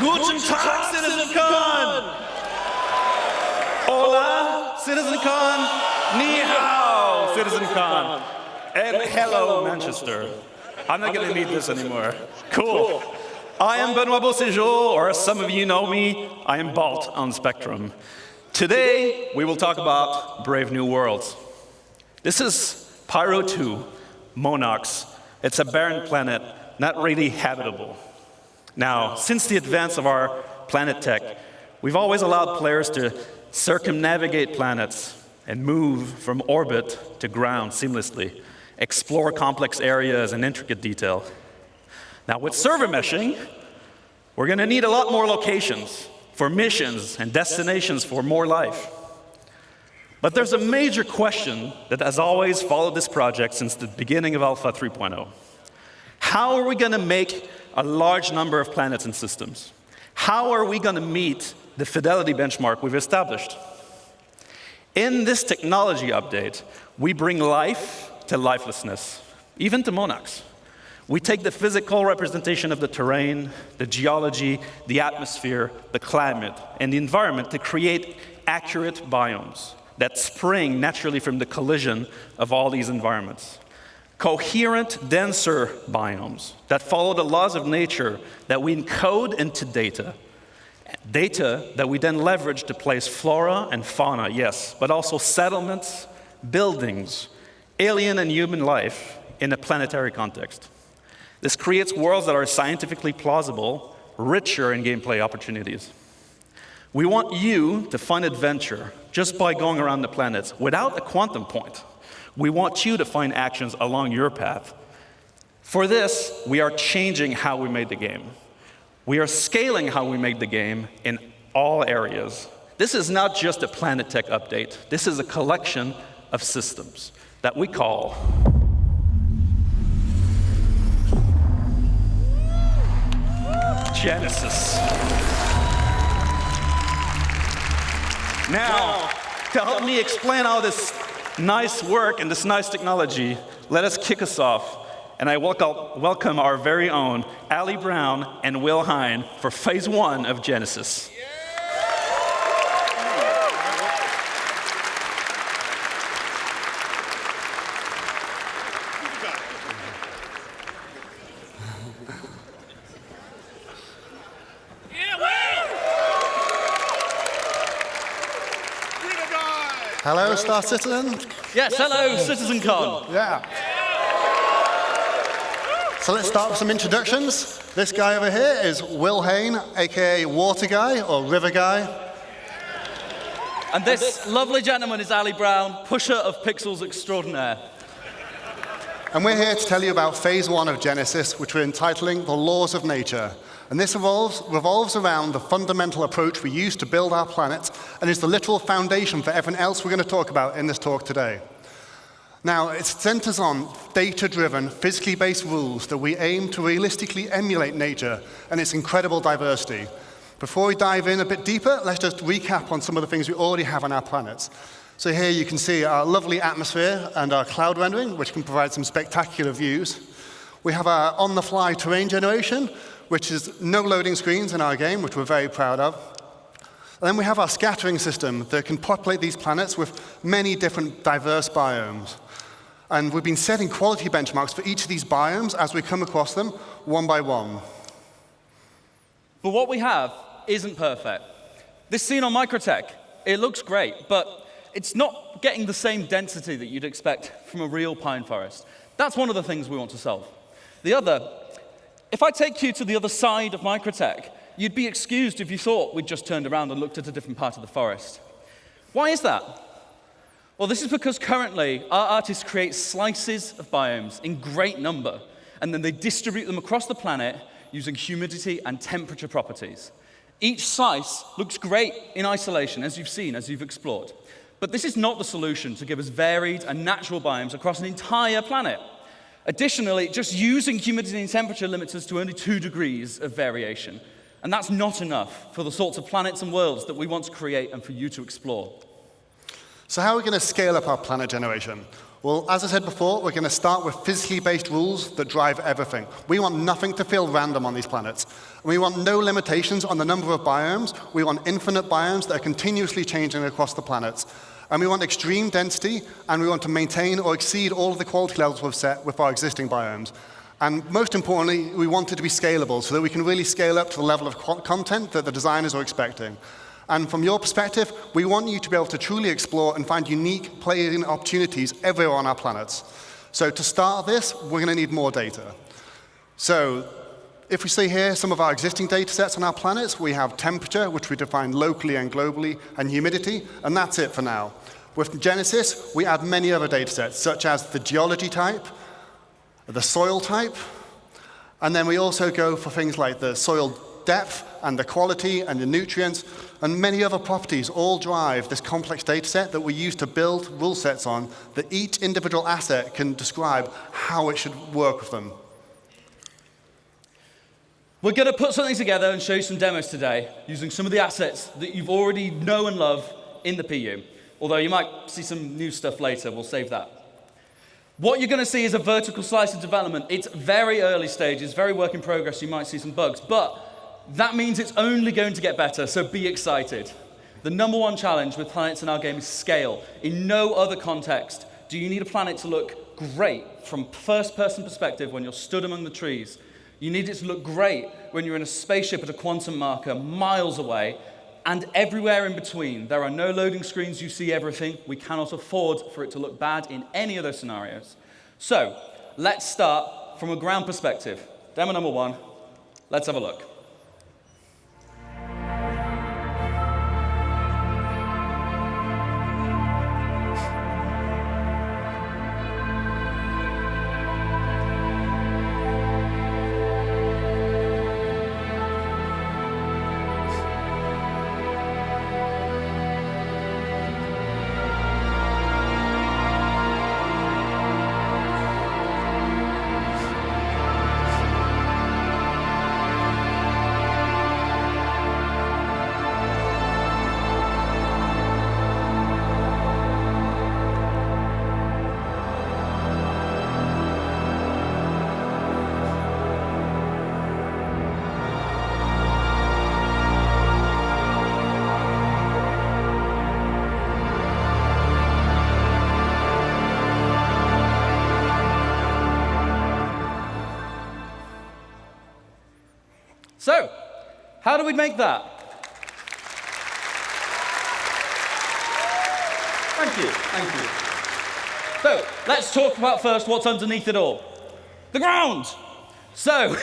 Guten Tag, CitizenCon! Hola, CitizenCon! Ni hao, CitizenCon! And hello, Manchester. I'm not going to need this anymore. Cool. I am Benoit Beauséjour, or as some of you know me, I am Balt on Spectrum. Today, we will talk about Brave New Worlds. This is Pyro 2, Monox. It's a barren planet, not really habitable. Now, since the advance of our planet tech, we've always allowed players to circumnavigate planets and move from orbit to ground seamlessly, explore complex areas in intricate detail. Now, with server meshing, we're going to need a lot more locations for missions and destinations for more life. But there's a major question that has always followed this project since the beginning of Alpha 3.0. How are we going to make a large number of planets and systems? How are we going to meet the fidelity benchmark we've established? In this technology update, we bring life to lifelessness, even to Monox. We take the physical representation of the terrain, the geology, the atmosphere, the climate, and the environment to create accurate biomes that spring naturally from the collision of all these environments. Coherent, denser biomes that follow the laws of nature that we encode into data. Data that we then leverage to place flora and fauna, yes, but also settlements, buildings, alien and human life in a planetary context. This creates worlds that are scientifically plausible, richer in gameplay opportunities. We want you to find adventure just by going around the planets without a quantum point. We want you to find actions along your path. For this, we are changing how we made the game. We are scaling how we made the game in all areas. This is not just a Planet Tech update. This is a collection of systems that we call Genesis. Now, to help me explain all this nice work and this nice technology, let us kick us off. And I welcome our very own Ali Brown and Will Hain for phase 1 of Genesis. Hello, Star Citizen. Yes, hello, CitizenCon. Yeah. So let's start with some introductions. This guy over here is Will Hain, aka Water Guy or River Guy. And this lovely gentleman is Ali Brown, pusher of pixels extraordinaire. And we're here to tell you about phase 1 of Genesis, which we're entitling The Laws of Nature. And this revolves around the fundamental approach we use to build our planet and is the literal foundation for everything else we're going to talk about in this talk today. Now, it centers on data-driven, physically based rules that we aim to realistically emulate nature and its incredible diversity. Before we dive in a bit deeper, let's just recap on some of the things we already have on our planet. So here you can see our lovely atmosphere and our cloud rendering, which can provide some spectacular views. We have our on-the-fly terrain generation, which is no loading screens in our game, which we're very proud of. And then we have our scattering system that can populate these planets with many different diverse biomes. And we've been setting quality benchmarks for each of these biomes as we come across them one by one. But what we have isn't perfect. This scene on Microtech, it looks great, but it's not getting the same density that you'd expect from a real pine forest. That's one of the things we want to solve. The other, if I take you to the other side of Microtech, you'd be excused if you thought we'd just turned around and looked at a different part of the forest. Why is that? Well, this is because currently our artists create slices of biomes in great number, and then they distribute them across the planet using humidity and temperature properties. Each slice looks great in isolation, as you've seen, as you've explored. But this is not the solution to give us varied and natural biomes across an entire planet. Additionally, just using humidity and temperature limits us to only 2 degrees of variation. And that's not enough for the sorts of planets and worlds that we want to create and for you to explore. So how are we going to scale up our planet generation? Well, as I said before, we're going to start with physically based rules that drive everything. We want nothing to feel random on these planets. And we want no limitations on the number of biomes. We want infinite biomes that are continuously changing across the planets. And we want extreme density, and we want to maintain or exceed all of the quality levels we've set with our existing biomes. And most importantly, we want it to be scalable so that we can really scale up to the level of content that the designers are expecting. And from your perspective, we want you to be able to truly explore and find unique playing opportunities everywhere on our planets. So to start this, we're going to need more data. So if we see here some of our existing data sets on our planets, we have temperature, which we define locally and globally, and humidity, and that's it for now. With Genesis, we add many other data sets, such as the geology type, the soil type, and then we also go for things like the soil depth and the quality and the nutrients and many other properties all drive this complex data set that we use to build rule sets on that each individual asset can describe how it should work with them. We're going to put something together and show you some demos today using some of the assets that you've already know and love in the PU. Although you might see some new stuff later, we'll save that. What you're going to see is a vertical slice of development. It's very early stages, very work in progress, you might see some bugs, but that means it's only going to get better, so be excited. The number one challenge with planets in our game is scale. In no other context do you need a planet to look great from first-person perspective when you're stood among the trees. You need it to look great when you're in a spaceship at a quantum marker miles away, and everywhere in between. There are no loading screens, you see everything. We cannot afford for it to look bad in any of those scenarios. So, let's start from a ground perspective. Demo number one, let's have a look. So, how do we make that? Thank you. So, let's talk about first what's underneath it all. The ground! So,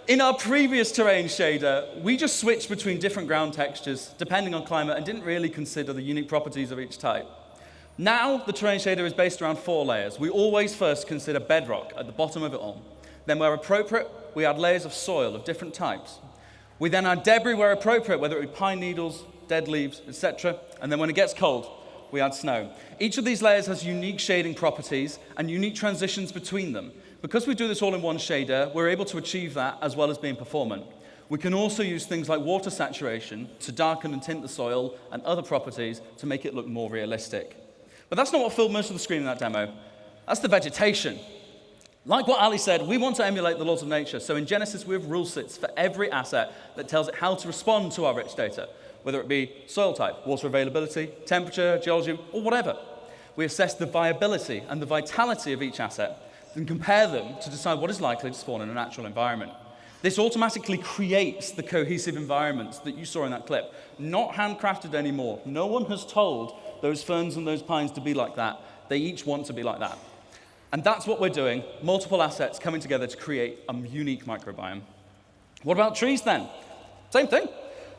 in our previous terrain shader, we just switched between different ground textures depending on climate and didn't really consider the unique properties of each type. Now, the terrain shader is based around 4 layers. We always first consider bedrock at the bottom of it all. Then, where appropriate, we add layers of soil of different types. We then add debris where appropriate, whether it be pine needles, dead leaves, etc. And then when it gets cold, we add snow. Each of these layers has unique shading properties and unique transitions between them. Because we do this all in one shader, we're able to achieve that as well as being performant. We can also use things like water saturation to darken and tint the soil and other properties to make it look more realistic. But that's not what filled most of the screen in that demo. That's the vegetation. Like what Ali said, we want to emulate the laws of nature. So in Genesis, we have rule sets for every asset that tells it how to respond to our rich data, whether it be soil type, water availability, temperature, geology, or whatever. We assess the viability and the vitality of each asset and compare them to decide what is likely to spawn in a natural environment. This automatically creates the cohesive environments that you saw in that clip. Not handcrafted anymore. No one has told those ferns and those pines to be like that. They each want to be like that. And that's what we're doing, multiple assets coming together to create a unique microbiome. What about trees then? Same thing.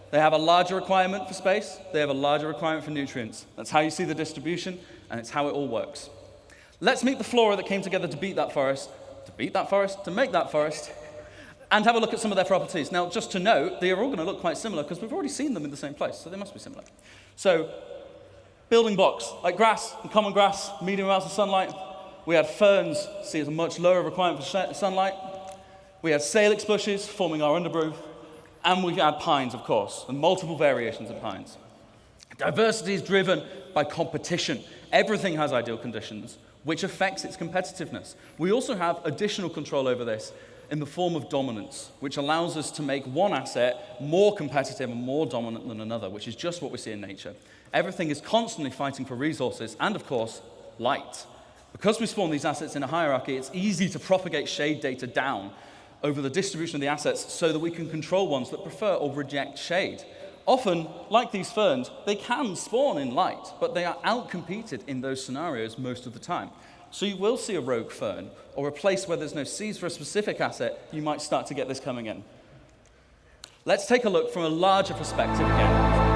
They have a larger requirement for space, they have a larger requirement for nutrients. That's how you see the distribution, and it's how it all works. Let's meet the flora that came together to make that forest, and have a look at some of their properties. Now, just to note, they are all going to look quite similar because we've already seen them in the same place, so they must be similar. So, building blocks, like grass and common grass, medium amounts of sunlight. We had ferns, see as a much lower requirement for sunlight. We had salix bushes forming our undergrowth. And we had pines, of course, and multiple variations of pines. Diversity is driven by competition. Everything has ideal conditions, which affects its competitiveness. We also have additional control over this in the form of dominance, which allows us to make one asset more competitive and more dominant than another, which is just what we see in nature. Everything is constantly fighting for resources and, of course, light. Because we spawn these assets in a hierarchy, it's easy to propagate shade data down over the distribution of the assets so that we can control ones that prefer or reject shade. Often, like these ferns, they can spawn in light, but they are outcompeted in those scenarios most of the time. So you will see a rogue fern, or a place where there's no seeds for a specific asset, you might start to get this coming in. Let's take a look from a larger perspective again.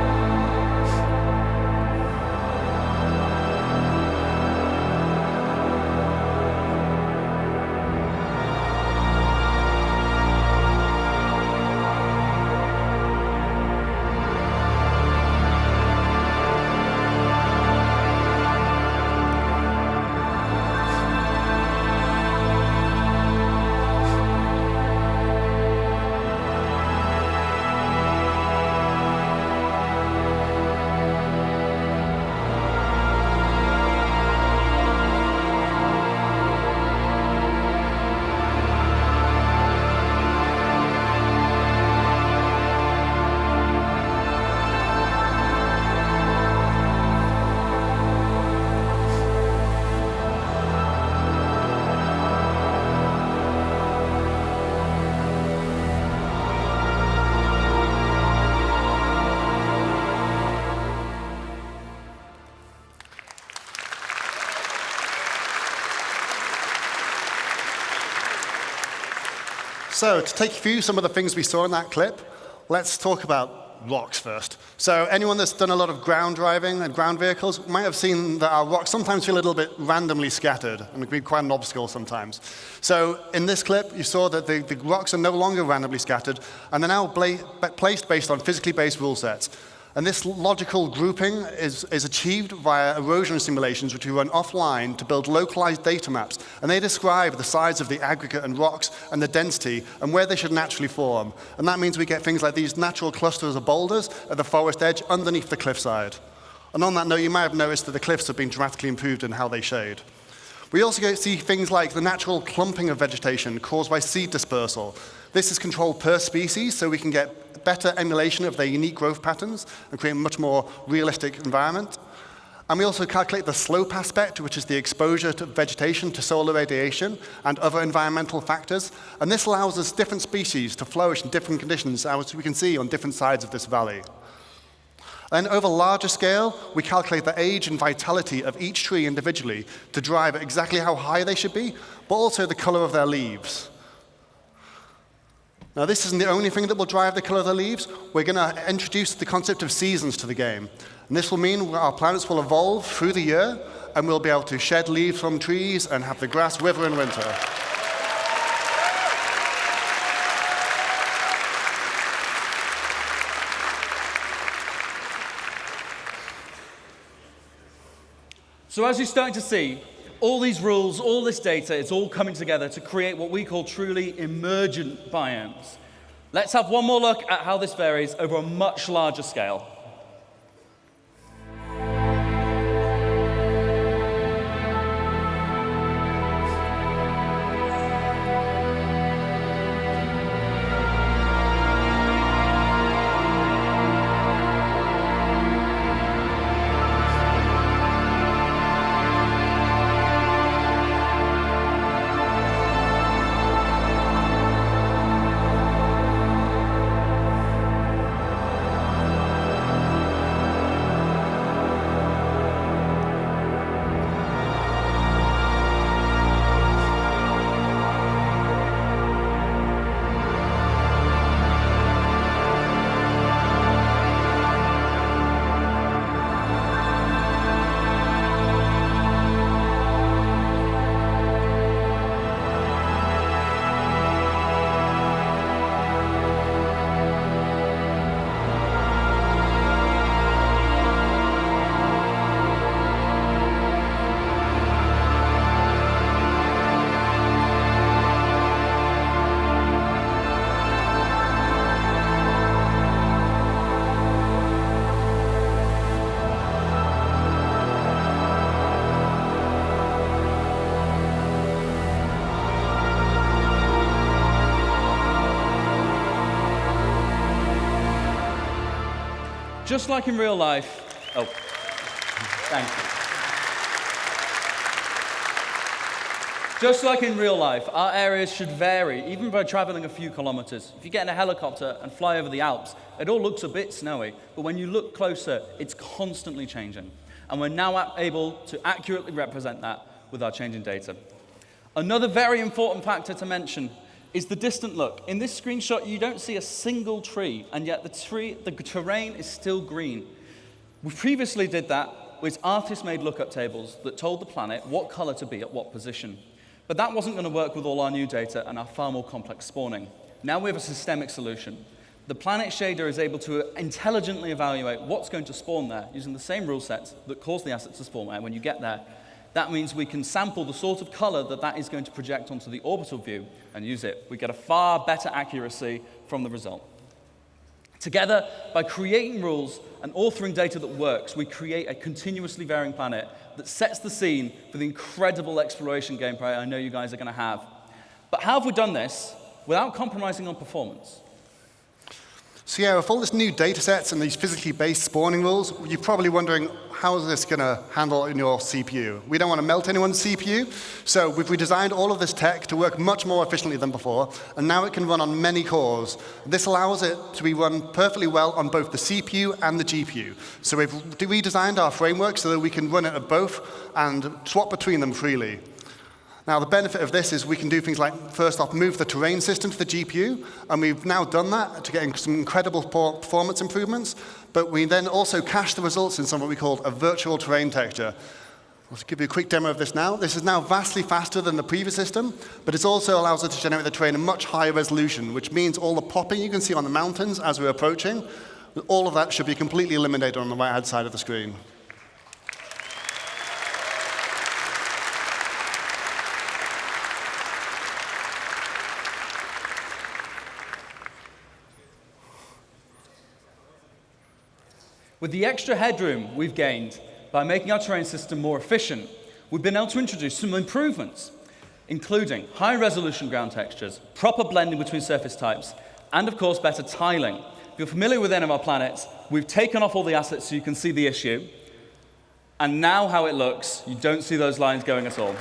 So to take you through some of the things we saw in that clip, let's talk about rocks first. So anyone that's done a lot of ground driving and ground vehicles might have seen that our rocks sometimes feel a little bit randomly scattered and can be quite an obstacle sometimes. So in this clip, you saw that the rocks are no longer randomly scattered, and they're now placed based on physically based rule sets. And this logical grouping is achieved via erosion simulations, which we run offline to build localized data maps. And they describe the size of the aggregate and rocks and the density and where they should naturally form. And that means we get things like these natural clusters of boulders at the forest edge underneath the cliffside. And on that note, you might have noticed that the cliffs have been dramatically improved in how they shade. We also see things like the natural clumping of vegetation caused by seed dispersal. This is controlled per species, so we can get better emulation of their unique growth patterns and create a much more realistic environment. And we also calculate the slope aspect, which is the exposure to vegetation to solar radiation and other environmental factors. And this allows us different species to flourish in different conditions, as we can see on different sides of this valley. And over larger scale, we calculate the age and vitality of each tree individually to drive exactly how high they should be, but also the color of their leaves. Now, this isn't the only thing that will drive the color of the leaves. We're going to introduce the concept of seasons to the game. And this will mean our planets will evolve through the year, and we'll be able to shed leaves from trees and have the grass wither in winter. So as you're starting to see, all these rules, all this data, it's all coming together to create what we call truly emergent biomes. Let's have one more look at how this varies over a much larger scale. Just like in real life, oh, thank you. Just like in real life, our areas should vary, even by traveling a few kilometers. If you get in a helicopter and fly over the Alps, it all looks a bit snowy, but when you look closer, it's constantly changing. And we're now able to accurately represent that with our changing data. Another very important factor to mention is the distant look. In this screenshot, you don't see a single tree, and yet the terrain is still green. We previously did that with artist-made lookup tables that told the planet what color to be at what position. But that wasn't going to work with all our new data and our far more complex spawning. Now we have a systemic solution. The planet shader is able to intelligently evaluate what's going to spawn there using the same rule sets that cause the assets to spawn there when you get there. That means we can sample the sort of color that is going to project onto the orbital view and use it. We get a far better accuracy from the result. Together, by creating rules and authoring data that works, we create a continuously varying planet that sets the scene for the incredible exploration gameplay I know you guys are going to have. But how have we done this without compromising on performance? So yeah, with all this new data sets and these physically based spawning rules, you're probably wondering, how is this going to handle in your CPU? We don't want to melt anyone's CPU, so we've redesigned all of this tech to work much more efficiently than before, and now it can run on many cores. This allows it to be run perfectly well on both the CPU and the GPU. So we've redesigned our framework so that we can run it at both and swap between them freely. Now, the benefit of this is we can do things like, first off, move the terrain system to the GPU, and we've now done that to get some incredible performance improvements, but we then also cache the results in something we call a virtual terrain texture. I'll just give you a quick demo of this now. This is now vastly faster than the previous system, but it also allows us to generate the terrain in much higher resolution, which means all the popping you can see on the mountains as we're approaching, all of that should be completely eliminated on the right-hand side of the screen. With the extra headroom we've gained by making our terrain system more efficient, we've been able to introduce some improvements, including high-resolution ground textures, proper blending between surface types, and of course, better tiling. If you're familiar with any of our planets, we've taken off all the assets so you can see the issue, and now how it looks, you don't see those lines going at all.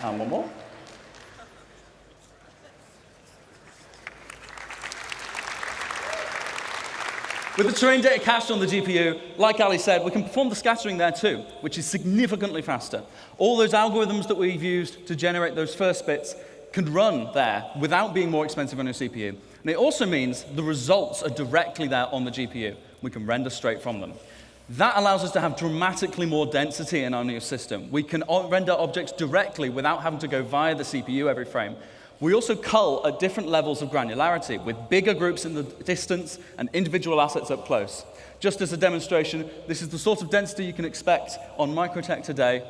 And one more. With the terrain data cached on the GPU, like Ali said, we can perform the scattering there too, which is significantly faster. All those algorithms that we've used to generate those first bits can run there without being more expensive on your CPU. And it also means the results are directly there on the GPU. We can render straight from them. That allows us to have dramatically more density in our new system. We can render objects directly without having to go via the CPU every frame. We also cull at different levels of granularity, with bigger groups in the distance and individual assets up close. Just as a demonstration, this is the sort of density you can expect on Microtech today.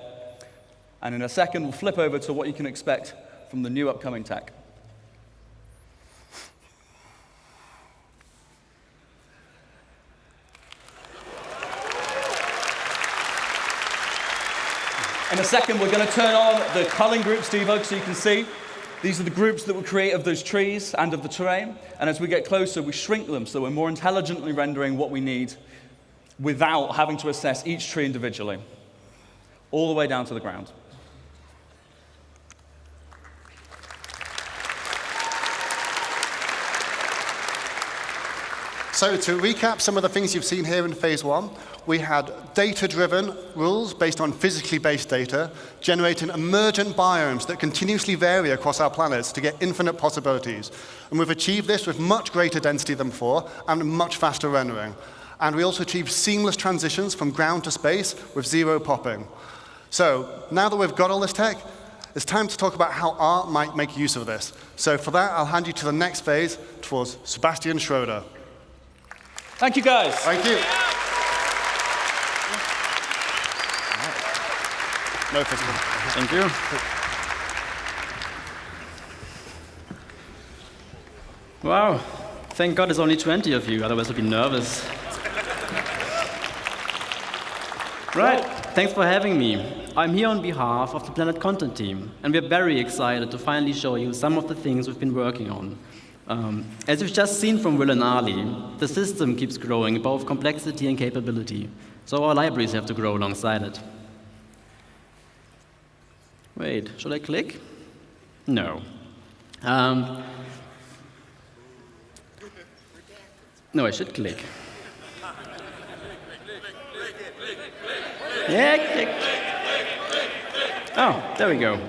And in a second, we'll flip over to what you can expect from the new upcoming tech. In a second, we're going to turn on the culling groups debug so you can see. These are the groups that we create of those trees and of the terrain. And as we get closer, we shrink them so we're more intelligently rendering what we need without having to assess each tree individually, all the way down to the ground. So to recap some of the things you've seen here in phase one, we had data-driven rules based on physically based data, generating emergent biomes that continuously vary across our planets to get infinite possibilities. And we've achieved this with much greater density than before and much faster rendering. And we also achieved seamless transitions from ground to space with zero popping. So now that we've got all this tech, it's time to talk about how art might make use of this. So for that, I'll hand you to the next phase towards Sebastian Schröder. Thank you, guys. Thank you. No physical. Thank you. Wow. Thank God there's only 20 of you, otherwise I'd be nervous. Right, thanks for having me. I'm here on behalf of the Planet Content team, and we're very excited to finally show you some of the things we've been working on. As you've just seen from Will and Ali, the system keeps growing in both complexity and capability, so our libraries have to grow alongside it. Wait, should I click? No. No, I should click. Yeah, click. Oh, there we go.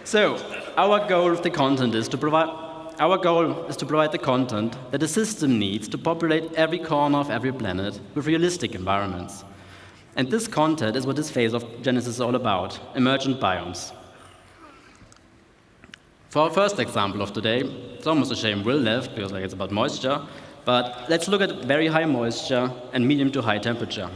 So, our goal with the content is to provide the content that the system needs to populate every corner of every planet with realistic environments. And this content is what this phase of Genesis is all about, emergent biomes. For our first example of today, it's almost a shame Will left because it's about moisture, but let's look at very high moisture and medium to high temperature.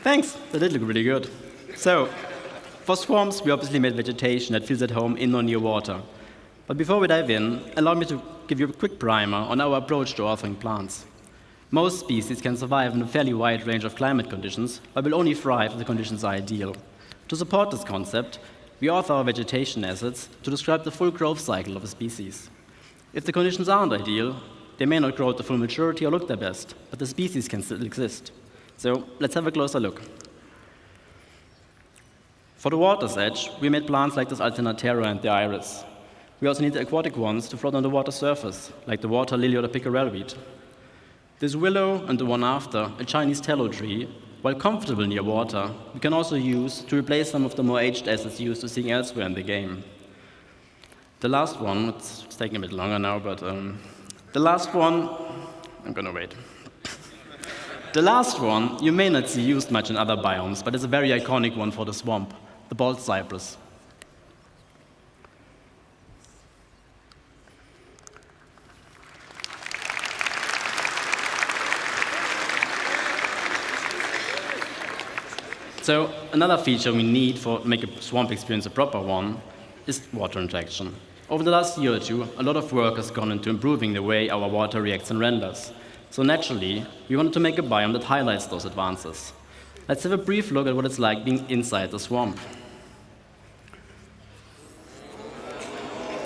Thanks, that did look really good. So, for swarms, we obviously made vegetation that feels at home in or near water. But before we dive in, allow me to give you a quick primer on our approach to authoring plants. Most species can survive in a fairly wide range of climate conditions, but will only thrive if the conditions are ideal. To support this concept, we author our vegetation assets to describe the full growth cycle of a species. If the conditions aren't ideal, they may not grow to full maturity or look their best, but the species can still exist. So let's have a closer look. For the water's edge, we made plants like this Alternatera and the iris. We also need the aquatic ones to float on the water surface, like the water lily or the pickerel weed. This willow and the one after, a Chinese tallow tree, while comfortable near water, we can also use to replace some of the more aged assets used to seeing elsewhere in the game. The last one, it's taking a bit longer now, but the last one, I'm gonna wait. The last one, you may not see used much in other biomes, but it's a very iconic one for the swamp, the bald cypress. So another feature we need to make a swamp experience a proper one is water interaction. Over the last year or two, a lot of work has gone into improving the way our water reacts and renders. So naturally, we wanted to make a biome that highlights those advances. Let's have a brief look at what it's like being inside the swamp.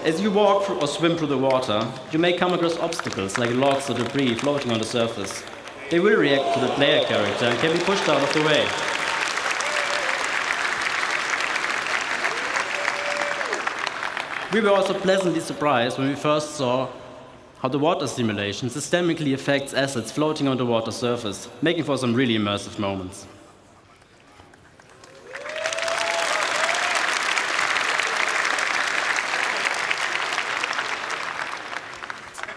As you walk through or swim through the water, you may come across obstacles like logs or debris floating on the surface. They will react to the player character and can be pushed out of the way. We were also pleasantly surprised when we first saw how the water simulation systemically affects assets floating on the water surface, making for some really immersive moments.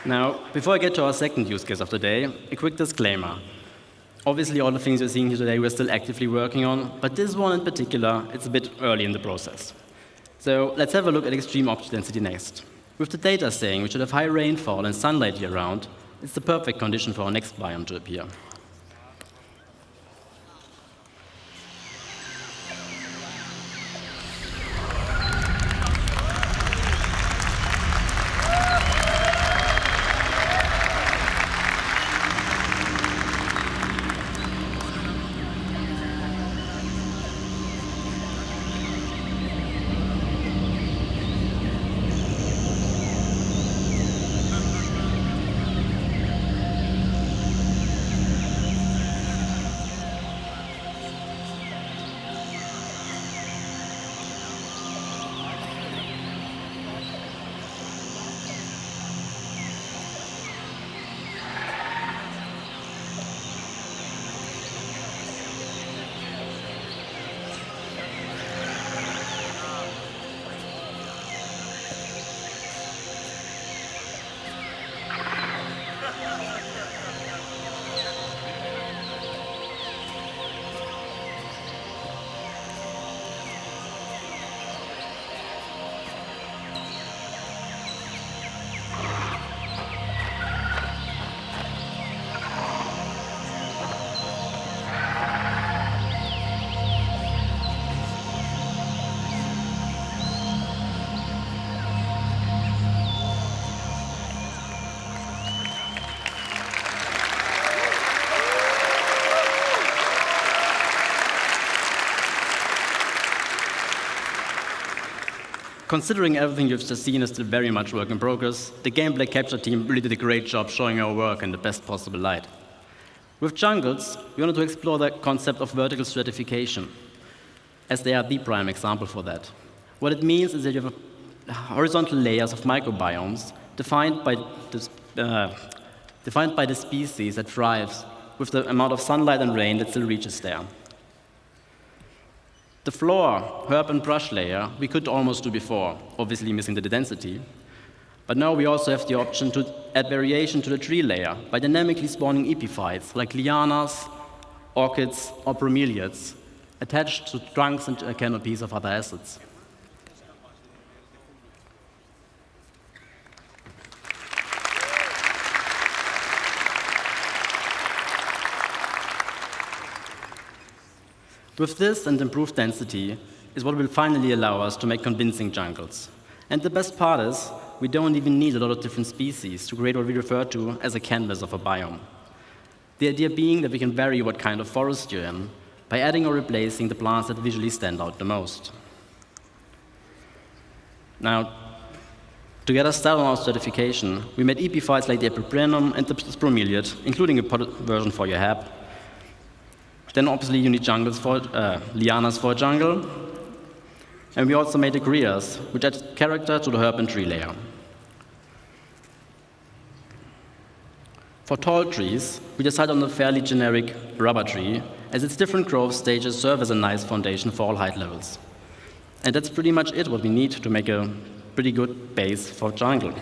Now, before I get to our second use case of the day, a quick disclaimer. Obviously, all the things you're seeing here today we're still actively working on, but this one in particular, it's a bit early in the process. So let's have a look at extreme object density next. With the data saying we should have high rainfall and sunlight year-round, it's the perfect condition for our next biome to appear. Considering everything you've just seen is still very much work in progress, the gameplay capture team really did a great job showing our work in the best possible light. With jungles, we wanted to explore the concept of vertical stratification, as they are the prime example for that. What it means is that you have horizontal layers of microbiomes defined by the species that thrives with the amount of sunlight and rain that still reaches there. The floor, herb, and brush layer we could almost do before, obviously missing the density. But now we also have the option to add variation to the tree layer by dynamically spawning epiphytes like lianas, orchids, or bromeliads attached to trunks and canopies of other assets. With this and improved density is what will finally allow us to make convincing jungles. And the best part is, we don't even need a lot of different species to create what we refer to as a canvas of a biome. The idea being that we can vary what kind of forest you're in by adding or replacing the plants that visually stand out the most. Now, to get us started on our stratification, we made epiphytes like the Epiprenum and the bromeliad, including a potted version for your hab. Then obviously you need lianas for a jungle. And we also made the grias, which add character to the herb and tree layer. For tall trees, we decided on a fairly generic rubber tree, as its different growth stages serve as a nice foundation for all height levels. And that's pretty much it, what we need to make a pretty good base for jungle.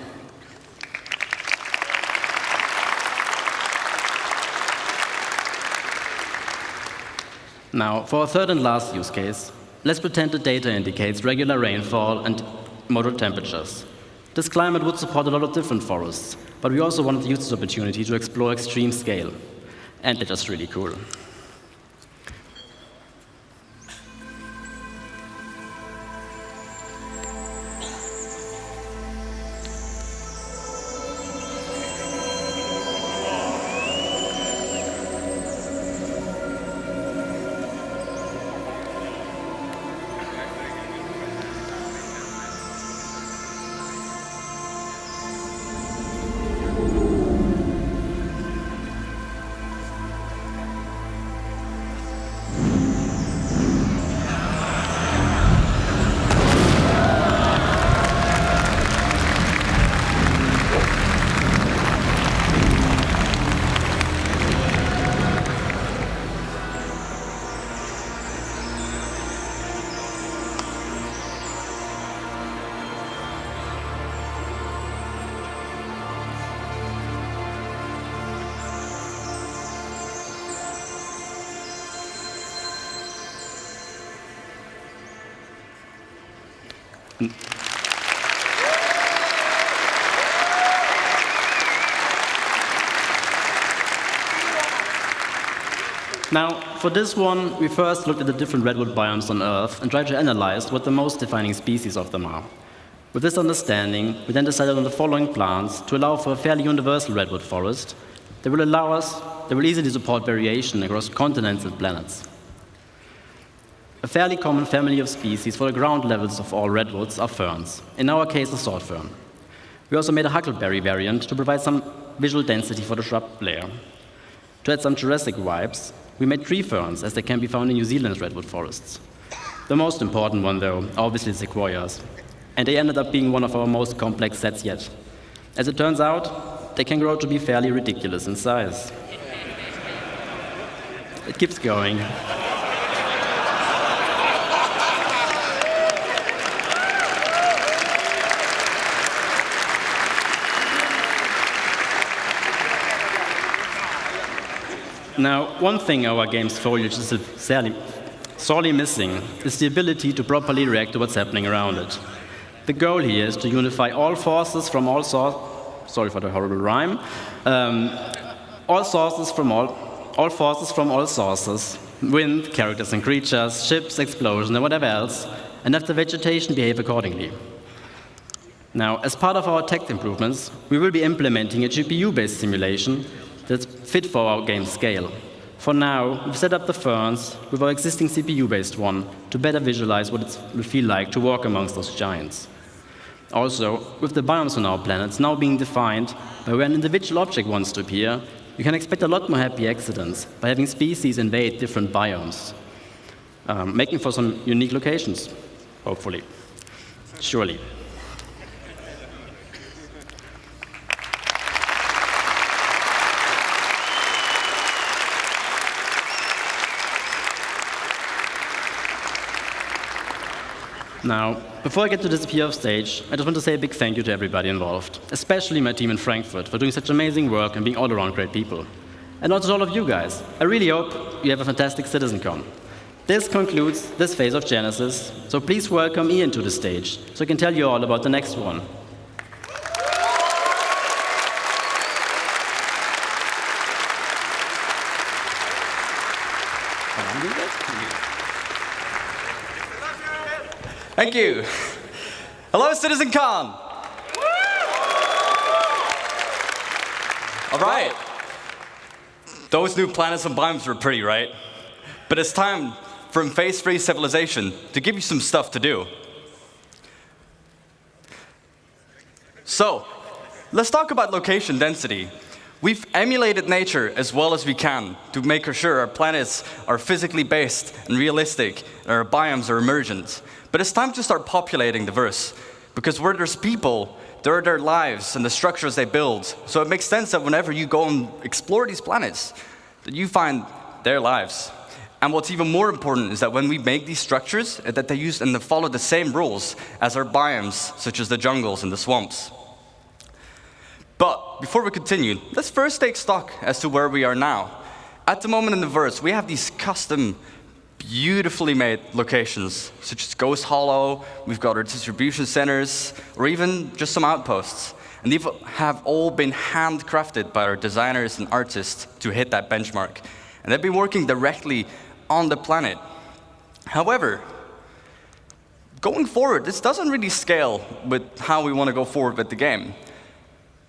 Now, for our third and last use case, let's pretend the data indicates regular rainfall and moderate temperatures. This climate would support a lot of different forests, but we also wanted to use this opportunity to explore extreme scale. And they're just really cool. Now, for this one, we first looked at the different redwood biomes on Earth and tried to analyze what the most defining species of them are. With this understanding, we then decided on the following plants to allow for a fairly universal redwood forest that will easily support variation across continents and planets. A fairly common family of species for the ground levels of all redwoods are ferns, in our case, the sword fern. We also made a huckleberry variant to provide some visual density for the shrub layer. To add some Jurassic vibes, we made tree ferns, as they can be found in New Zealand's redwood forests. The most important one, though, are obviously sequoias, and they ended up being one of our most complex sets yet. As it turns out, they can grow to be fairly ridiculous in size. It keeps going. Now, one thing our game's foliage is sorely missing is the ability to properly react to what's happening around it. The goal here is to unify all forces from all sorry for the horrible rhyme, all forces from all sources, wind, characters and creatures, ships, explosions, and whatever else, and have the vegetation behave accordingly. Now, as part of our tech improvements, we will be implementing a GPU-based simulation that's fit for our game scale. For now, we've set up the ferns with our existing CPU-based one to better visualize what it will feel like to walk amongst those giants. Also, with the biomes on our planets now being defined by where an individual object wants to appear, you can expect a lot more happy accidents by having species invade different biomes, making for some unique locations, hopefully. Surely. Now, before I get to disappear off stage, I just want to say a big thank you to everybody involved, especially my team in Frankfurt for doing such amazing work and being all around great people. And also to all of you guys. I really hope you have a fantastic CitizenCon. This concludes this phase of Genesis, so please welcome Ian to the stage so I can tell you all about the next one. Thank you. Hello, CitizenCon. All right. Those new planets and biomes were pretty, right? But it's time for phase-free civilization to give you some stuff to do. So, let's talk about location density. We've emulated nature as well as we can to make sure our planets are physically based and realistic, and our biomes are emergent. But it's time to start populating the verse, because where there's people, there are their lives and the structures they build. So it makes sense that whenever you go and explore these planets, that you find their lives. And what's even more important is that when we make these structures, that they use and they follow the same rules as our biomes, such as the jungles and the swamps. But before we continue, let's first take stock as to where we are now. At the moment in the verse, we have these custom, beautifully made locations, such as Ghost Hollow, we've got our distribution centers, or even just some outposts. And these have all been handcrafted by our designers and artists to hit that benchmark. And they've been working directly on the planet. However, going forward, this doesn't really scale with how we want to go forward with the game.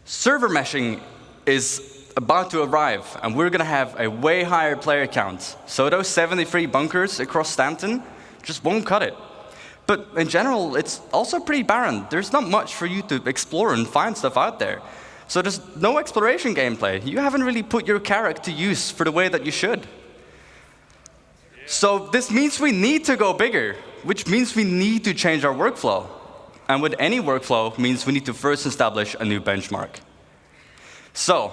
Server meshing is about to arrive, and we're going to have a way higher player count. So those 73 bunkers across Stanton just won't cut it. But in general, it's also pretty barren. There's not much for you to explore and find stuff out there. So there's no exploration gameplay. You haven't really put your character to use for the way that you should. So this means we need to go bigger, which means we need to change our workflow. And with any workflow means we need to first establish a new benchmark. So,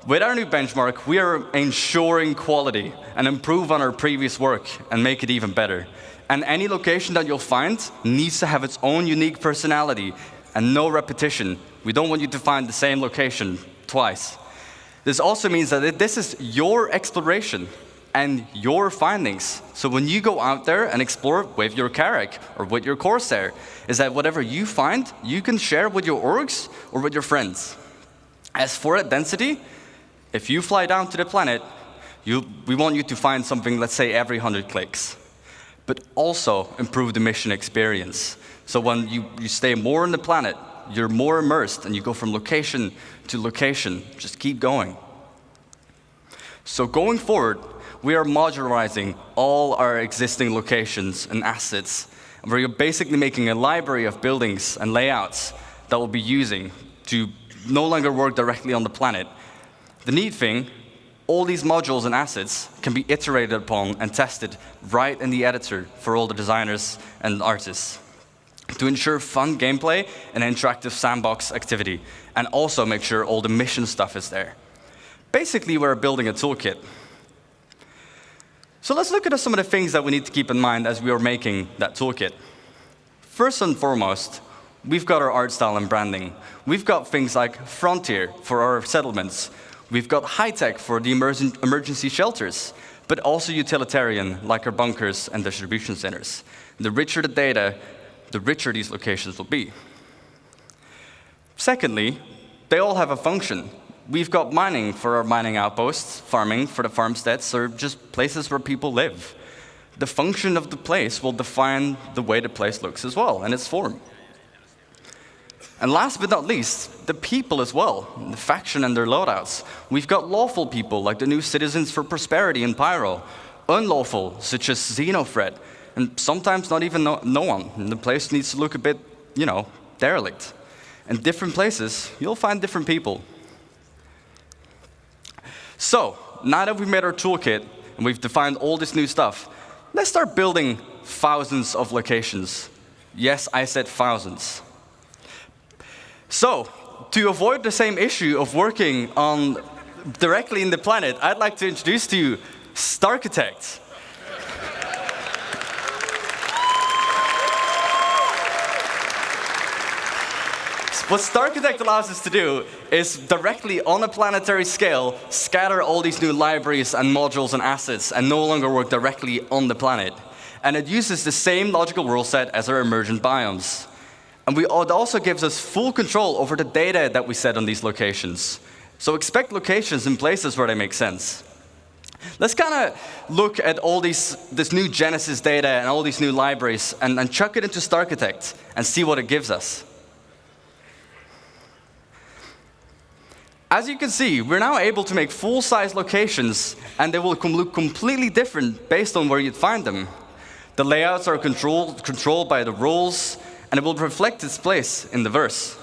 with our new benchmark, we are ensuring quality and improve on our previous work and make it even better. And any location that you'll find needs to have its own unique personality and no repetition. We don't want you to find the same location twice. This also means that this is your exploration and your findings. So when you go out there and explore with your Carrack or with your Corsair, is that whatever you find, you can share with your orgs or with your friends. As for that density, if you fly down to the planet, we want you to find something, let's say, every 100 clicks. But also improve the mission experience. So when you stay more on the planet, you're more immersed and you go from location to location. Just keep going. So going forward, we are modularizing all our existing locations and assets. And we're basically making a library of buildings and layouts that we'll be using to no longer work directly on the planet. The neat thing, all these modules and assets can be iterated upon and tested right in the editor for all the designers and artists to ensure fun gameplay and interactive sandbox activity, and also make sure all the mission stuff is there. Basically, we're building a toolkit. So let's look at some of the things that we need to keep in mind as we are making that toolkit. First and foremost, we've got our art style and branding. We've got things like Frontier for our settlements. We've got high-tech for the emergency shelters, but also utilitarian, like our bunkers and distribution centers. The richer the data, the richer these locations will be. Secondly, they all have a function. We've got mining for our mining outposts, farming for the farmsteads, or just places where people live. The function of the place will define the way the place looks as well, and its form. And last but not least, the people as well, the faction and their loadouts. We've got lawful people, like the new Citizens for Prosperity in Pyro, unlawful, such as Xenofred, and sometimes not even no one. And the place needs to look a bit, derelict. In different places, you'll find different people. So, now that we've made our toolkit and we've defined all this new stuff, let's start building thousands of locations. Yes, I said thousands. So, to avoid the same issue of working on directly in the planet, I'd like to introduce to you StarArchitect. What StarArchitect allows us to do is directly on a planetary scale scatter all these new libraries and modules and assets and no longer work directly on the planet. And it uses the same logical rule set as our emergent biomes. And it also gives us full control over the data that we set on these locations. So expect locations in places where they make sense. Let's kind of look at all this new Genesis data and all these new libraries and chuck it into StarArchitect and see what it gives us. As you can see, we're now able to make full-size locations, and they will look completely different based on where you'd find them. The layouts are controlled by the rules, and it will reflect its place in the verse.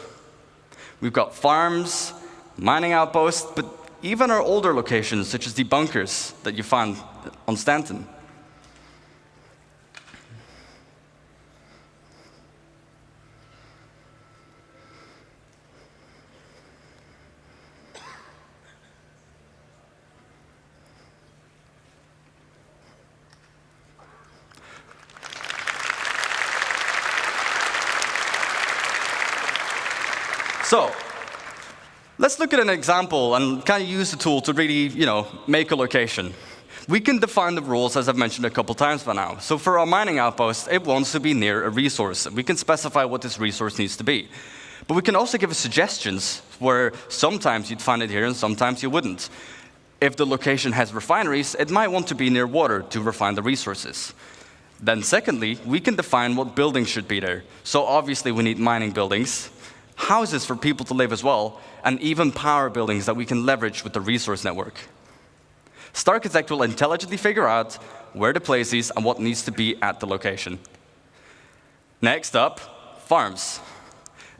We've got farms, mining outposts, but even our older locations, such as the bunkers that you find on Stanton. So, let's look at an example and kind of use the tool to really, make a location. We can define the rules, as I've mentioned a couple times by now. So for our mining outpost, it wants to be near a resource. We can specify what this resource needs to be. But we can also give it suggestions where sometimes you'd find it here and sometimes you wouldn't. If the location has refineries, it might want to be near water to refine the resources. Then secondly, we can define what buildings should be there. So obviously we need mining buildings, houses for people to live as well, and even power buildings that we can leverage with the resource network. StarArchitect will intelligently figure out where to place these and what needs to be at the location. Next up, farms.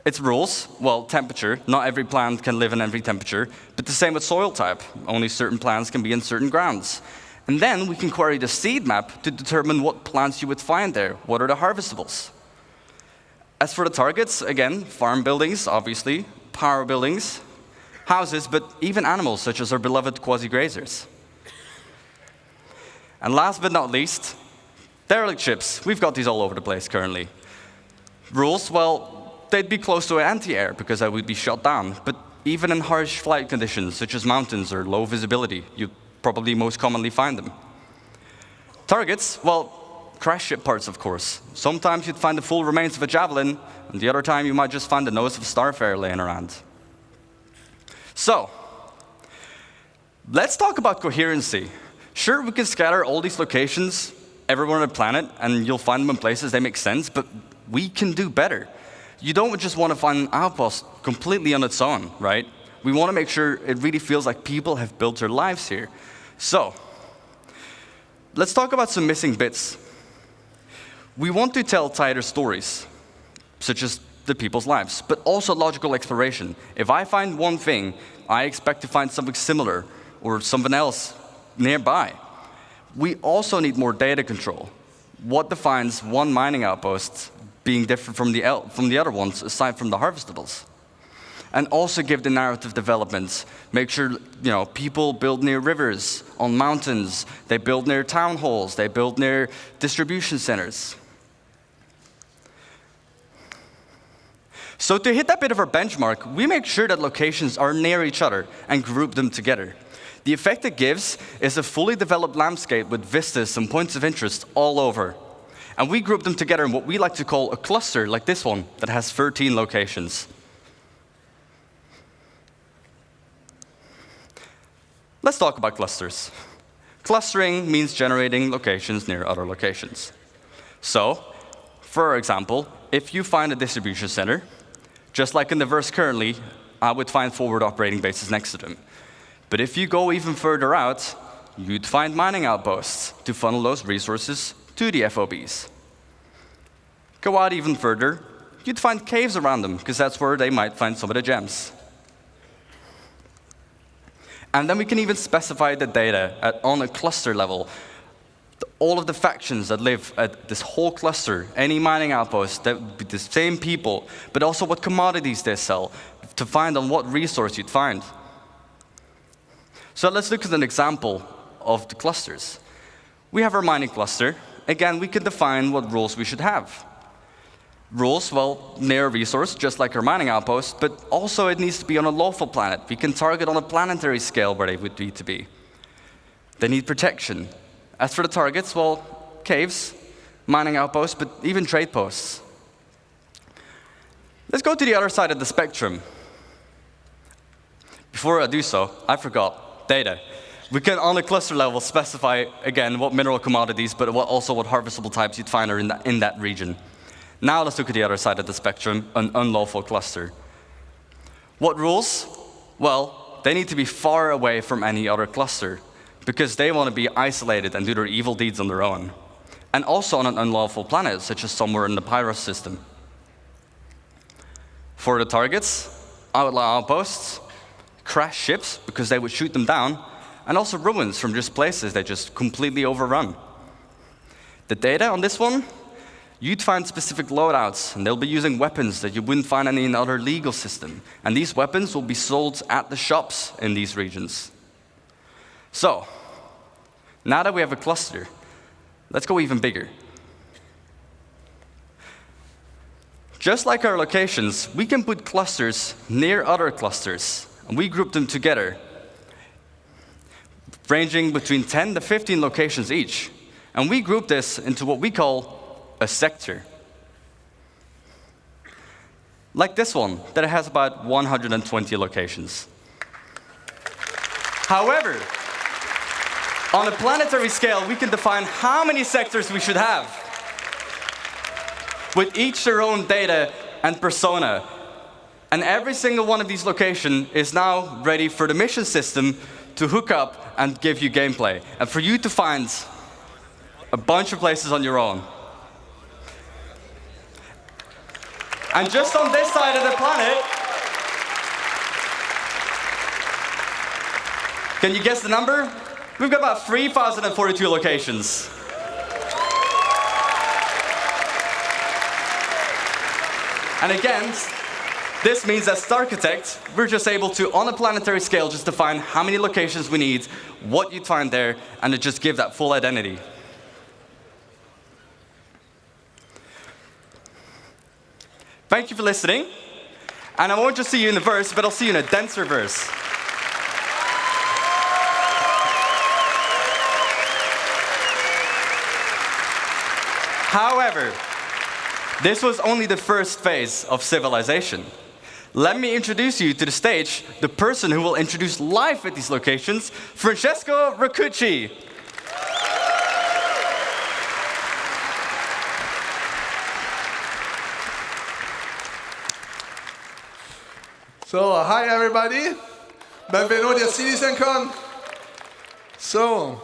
Its rules, well, temperature. Not every plant can live in every temperature, but the same with soil type. Only certain plants can be in certain grounds. And then we can query the seed map to determine what plants you would find there. What are the harvestables? As for the targets, again, farm buildings, obviously, power buildings, houses, but even animals, such as our beloved quasi-grazers. And last but not least, derelict ships. We've got these all over the place currently. Rules, well, they'd be close to anti-air because they would be shot down, but even in harsh flight conditions, such as mountains or low visibility, you'd probably most commonly find them. Targets, well, crash ship parts, of course. Sometimes you'd find the full remains of a javelin, and the other time you might just find the nose of a starfarer laying around. So, let's talk about coherency. Sure, we can scatter all these locations everywhere on the planet, and you'll find them in places they make sense, but we can do better. You don't just want to find an outpost completely on its own, right? We want to make sure it really feels like people have built their lives here. So, let's talk about some missing bits. We want to tell tighter stories, such as the people's lives, but also logical exploration. If I find one thing, I expect to find something similar or something else nearby. We also need more data control. What defines one mining outpost being different from the other ones, aside from the harvestables? And also give the narrative developments. Make sure people build near rivers, on mountains. They build near town halls. They build near distribution centers. So to hit that bit of our benchmark, we make sure that locations are near each other and group them together. The effect it gives is a fully developed landscape with vistas and points of interest all over. And we group them together in what we like to call a cluster, like this one, that has 13 locations. Let's talk about clusters. Clustering means generating locations near other locations. So, for example, if you find a distribution center, just like in the verse currently, I would find forward operating bases next to them. But if you go even further out, you'd find mining outposts to funnel those resources to the FOBs. Go out even further, you'd find caves around them, because that's where they might find some of the gems. And then we can even specify the data on a cluster level. All of the factions that live at this whole cluster, any mining outpost, that would be the same people, but also what commodities they sell, to find on what resource you'd find. So let's look at an example of the clusters. We have our mining cluster. Again, we can define what rules we should have. Rules, well, near a resource, just like our mining outpost, but also it needs to be on a lawful planet. We can target on a planetary scale where they would need to be. They need protection. As for the targets, well, caves, mining outposts, but even trade posts. Let's go to the other side of the spectrum. Before I do so, I forgot data. We can, on a cluster level, specify, again, what mineral commodities, but also what harvestable types you'd find are in that region. Now let's look at the other side of the spectrum, an unlawful cluster. What rules? Well, they need to be far away from any other cluster, because they want to be isolated and do their evil deeds on their own. And also on an unlawful planet, such as somewhere in the Pyros system. For the targets, outlaw outposts, crash ships, because they would shoot them down, and also ruins from just places they just completely overrun. The data on this one, you'd find specific loadouts, and they'll be using weapons that you wouldn't find in any other legal system. And these weapons will be sold at the shops in these regions. So, now that we have a cluster, let's go even bigger. Just like our locations, we can put clusters near other clusters, and we group them together, ranging between 10 to 15 locations each. And we group this into what we call a sector. Like this one, that has about 120 locations. However, on a planetary scale, we can define how many sectors we should have, with each their own data and persona. And every single one of these locations is now ready for the mission system to hook up and give you gameplay, and for you to find a bunch of places on your own. And just on this side of the planet, can you guess the number? We've got about 3,042 locations. And again, this means as StarArchitect, we're just able to, on a planetary scale, just define how many locations we need, what you'd find there, and to just give that full identity. Thank you for listening. And I won't just see you in the verse, but I'll see you in a denser verse. However, this was only the first phase of civilization. Let me introduce you to the stage, the person who will introduce life at these locations, Francesco Roccucci. So, hi everybody. Benvenuti a CitizenCon. So,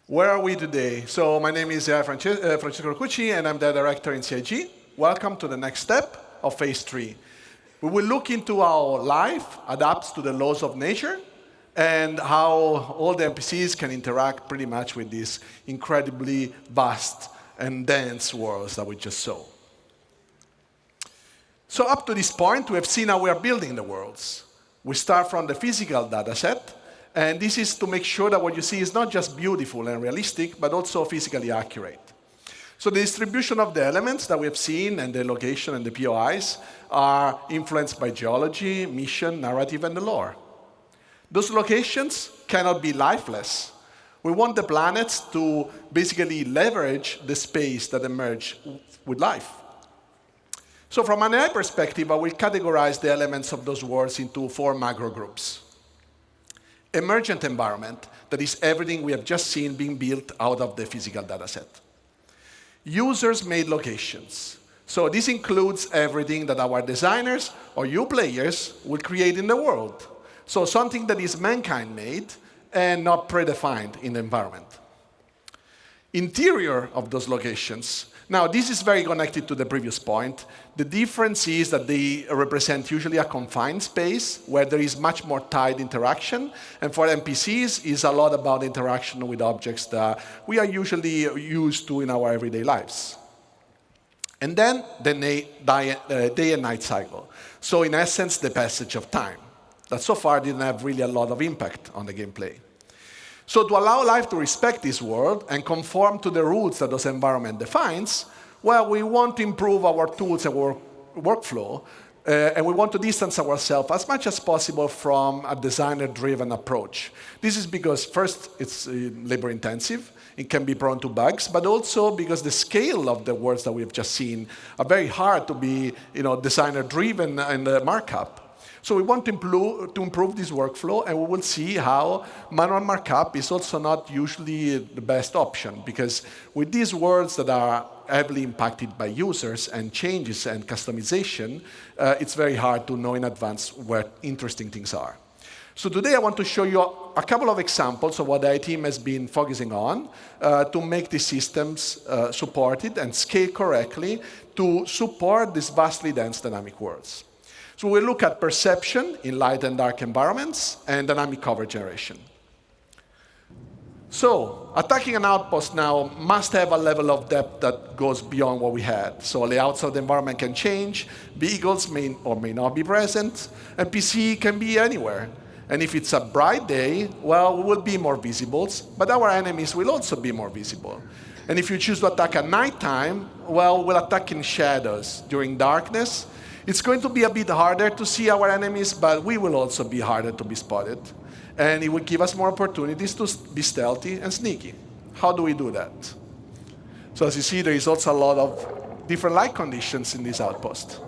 where are we today? So, my name is Francesco Roccucci, and I'm the director in CIG. Welcome to the next step of phase 3. We will look into how life adapts to the laws of nature and how all the NPCs can interact pretty much with these incredibly vast and dense worlds that we just saw. So up to this point, we have seen how we are building the worlds. We start from the physical data set, and this is to make sure that what you see is not just beautiful and realistic, but also physically accurate. So the distribution of the elements that we have seen and the location and the POIs are influenced by geology, mission, narrative, and the lore. Those locations cannot be lifeless. We want the planets to basically leverage the space that emerge with life. So from an AI perspective, I will categorize the elements of those worlds into 4 macro groups. Emergent environment, that is everything we have just seen being built out of the physical data set. Users-made locations. So this includes everything that our designers or you players will create in the world. So something that is mankind-made and not predefined in the environment. Interior of those locations, Now, this is very connected to the previous point. The difference is that they represent usually a confined space where there is much more tight interaction. And for NPCs, it's a lot about interaction with objects that we are usually used to in our everyday lives. And then the day and night cycle. So in essence, the passage of time. That so far didn't have really a lot of impact on the gameplay. So to allow life to respect this world and conform to the rules that this environment defines, well, we want to improve our tools and workflow, and we want to distance ourselves as much as possible from a designer-driven approach. This is because, first, it's labor-intensive. It can be prone to bugs, but also because the scale of the worlds that we've just seen are very hard to be designer-driven in the markup. So we want to improve this workflow, and we will see how manual markup is also not usually the best option, because with these worlds that are heavily impacted by users and changes and customization, it's very hard to know in advance where interesting things are. So today I want to show you a couple of examples of what the IT team has been focusing on to make these systems supported and scale correctly to support these vastly dense dynamic worlds. So we'll look at perception in light and dark environments and dynamic cover generation. So attacking an outpost now must have a level of depth that goes beyond what we had. So layouts of the environment can change, vehicles may or may not be present, and PC can be anywhere. And if it's a bright day, well, we will be more visible, but our enemies will also be more visible. And if you choose to attack at nighttime, well, we'll attack in shadows. During darkness, it's going to be a bit harder to see our enemies, but we will also be harder to be spotted. And it will give us more opportunities to be stealthy and sneaky. How do we do that? So as you see, there is also a lot of different light conditions in this outpost.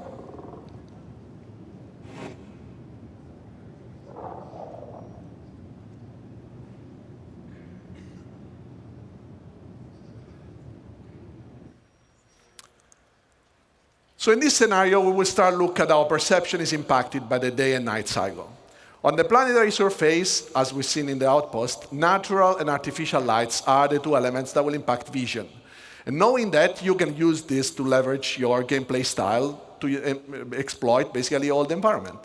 So in this scenario, we will start look at how perception is impacted by the day and night cycle. On the planetary surface, as we've seen in the outpost, natural and artificial lights are the two elements that will impact vision. And knowing that, you can use this to leverage your gameplay style to exploit basically all the environment.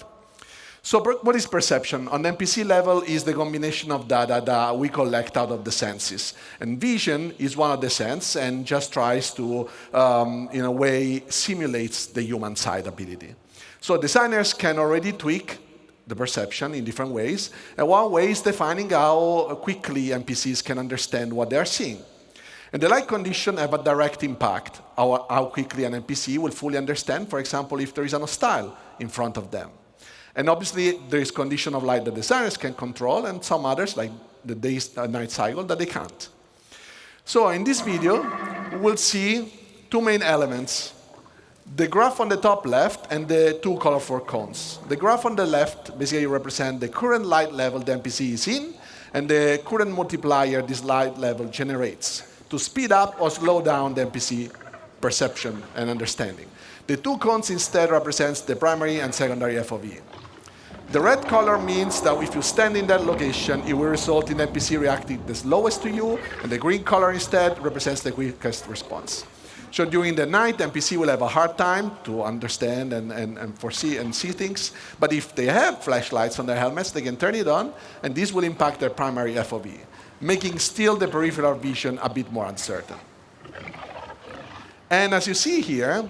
So what is perception? On the NPC level is the combination of data that we collect out of the senses. And vision is one of the senses and just tries to, in a way, simulates the human side ability. So designers can already tweak the perception in different ways. And one way is defining how quickly NPCs can understand what they're seeing. And the light condition have a direct impact on how quickly an NPC will fully understand, for example, if there is an hostile in front of them. And obviously, there is condition of light that designers can control, and some others, like the day-night cycle, that they can't. So in this video, we'll see two main elements. The graph on the top left and the two colorful cones. The graph on the left basically represents the current light level the NPC is in, and the current multiplier this light level generates to speed up or slow down the NPC perception and understanding. The two cones instead represents the primary and secondary FOV. The red color means that if you stand in that location, it will result in NPC reacting the slowest to you, and the green color instead represents the quickest response. So during the night, NPC will have a hard time to understand and foresee and see things, but if they have flashlights on their helmets, they can turn it on, and this will impact their primary FOV, making still the peripheral vision a bit more uncertain. And as you see here,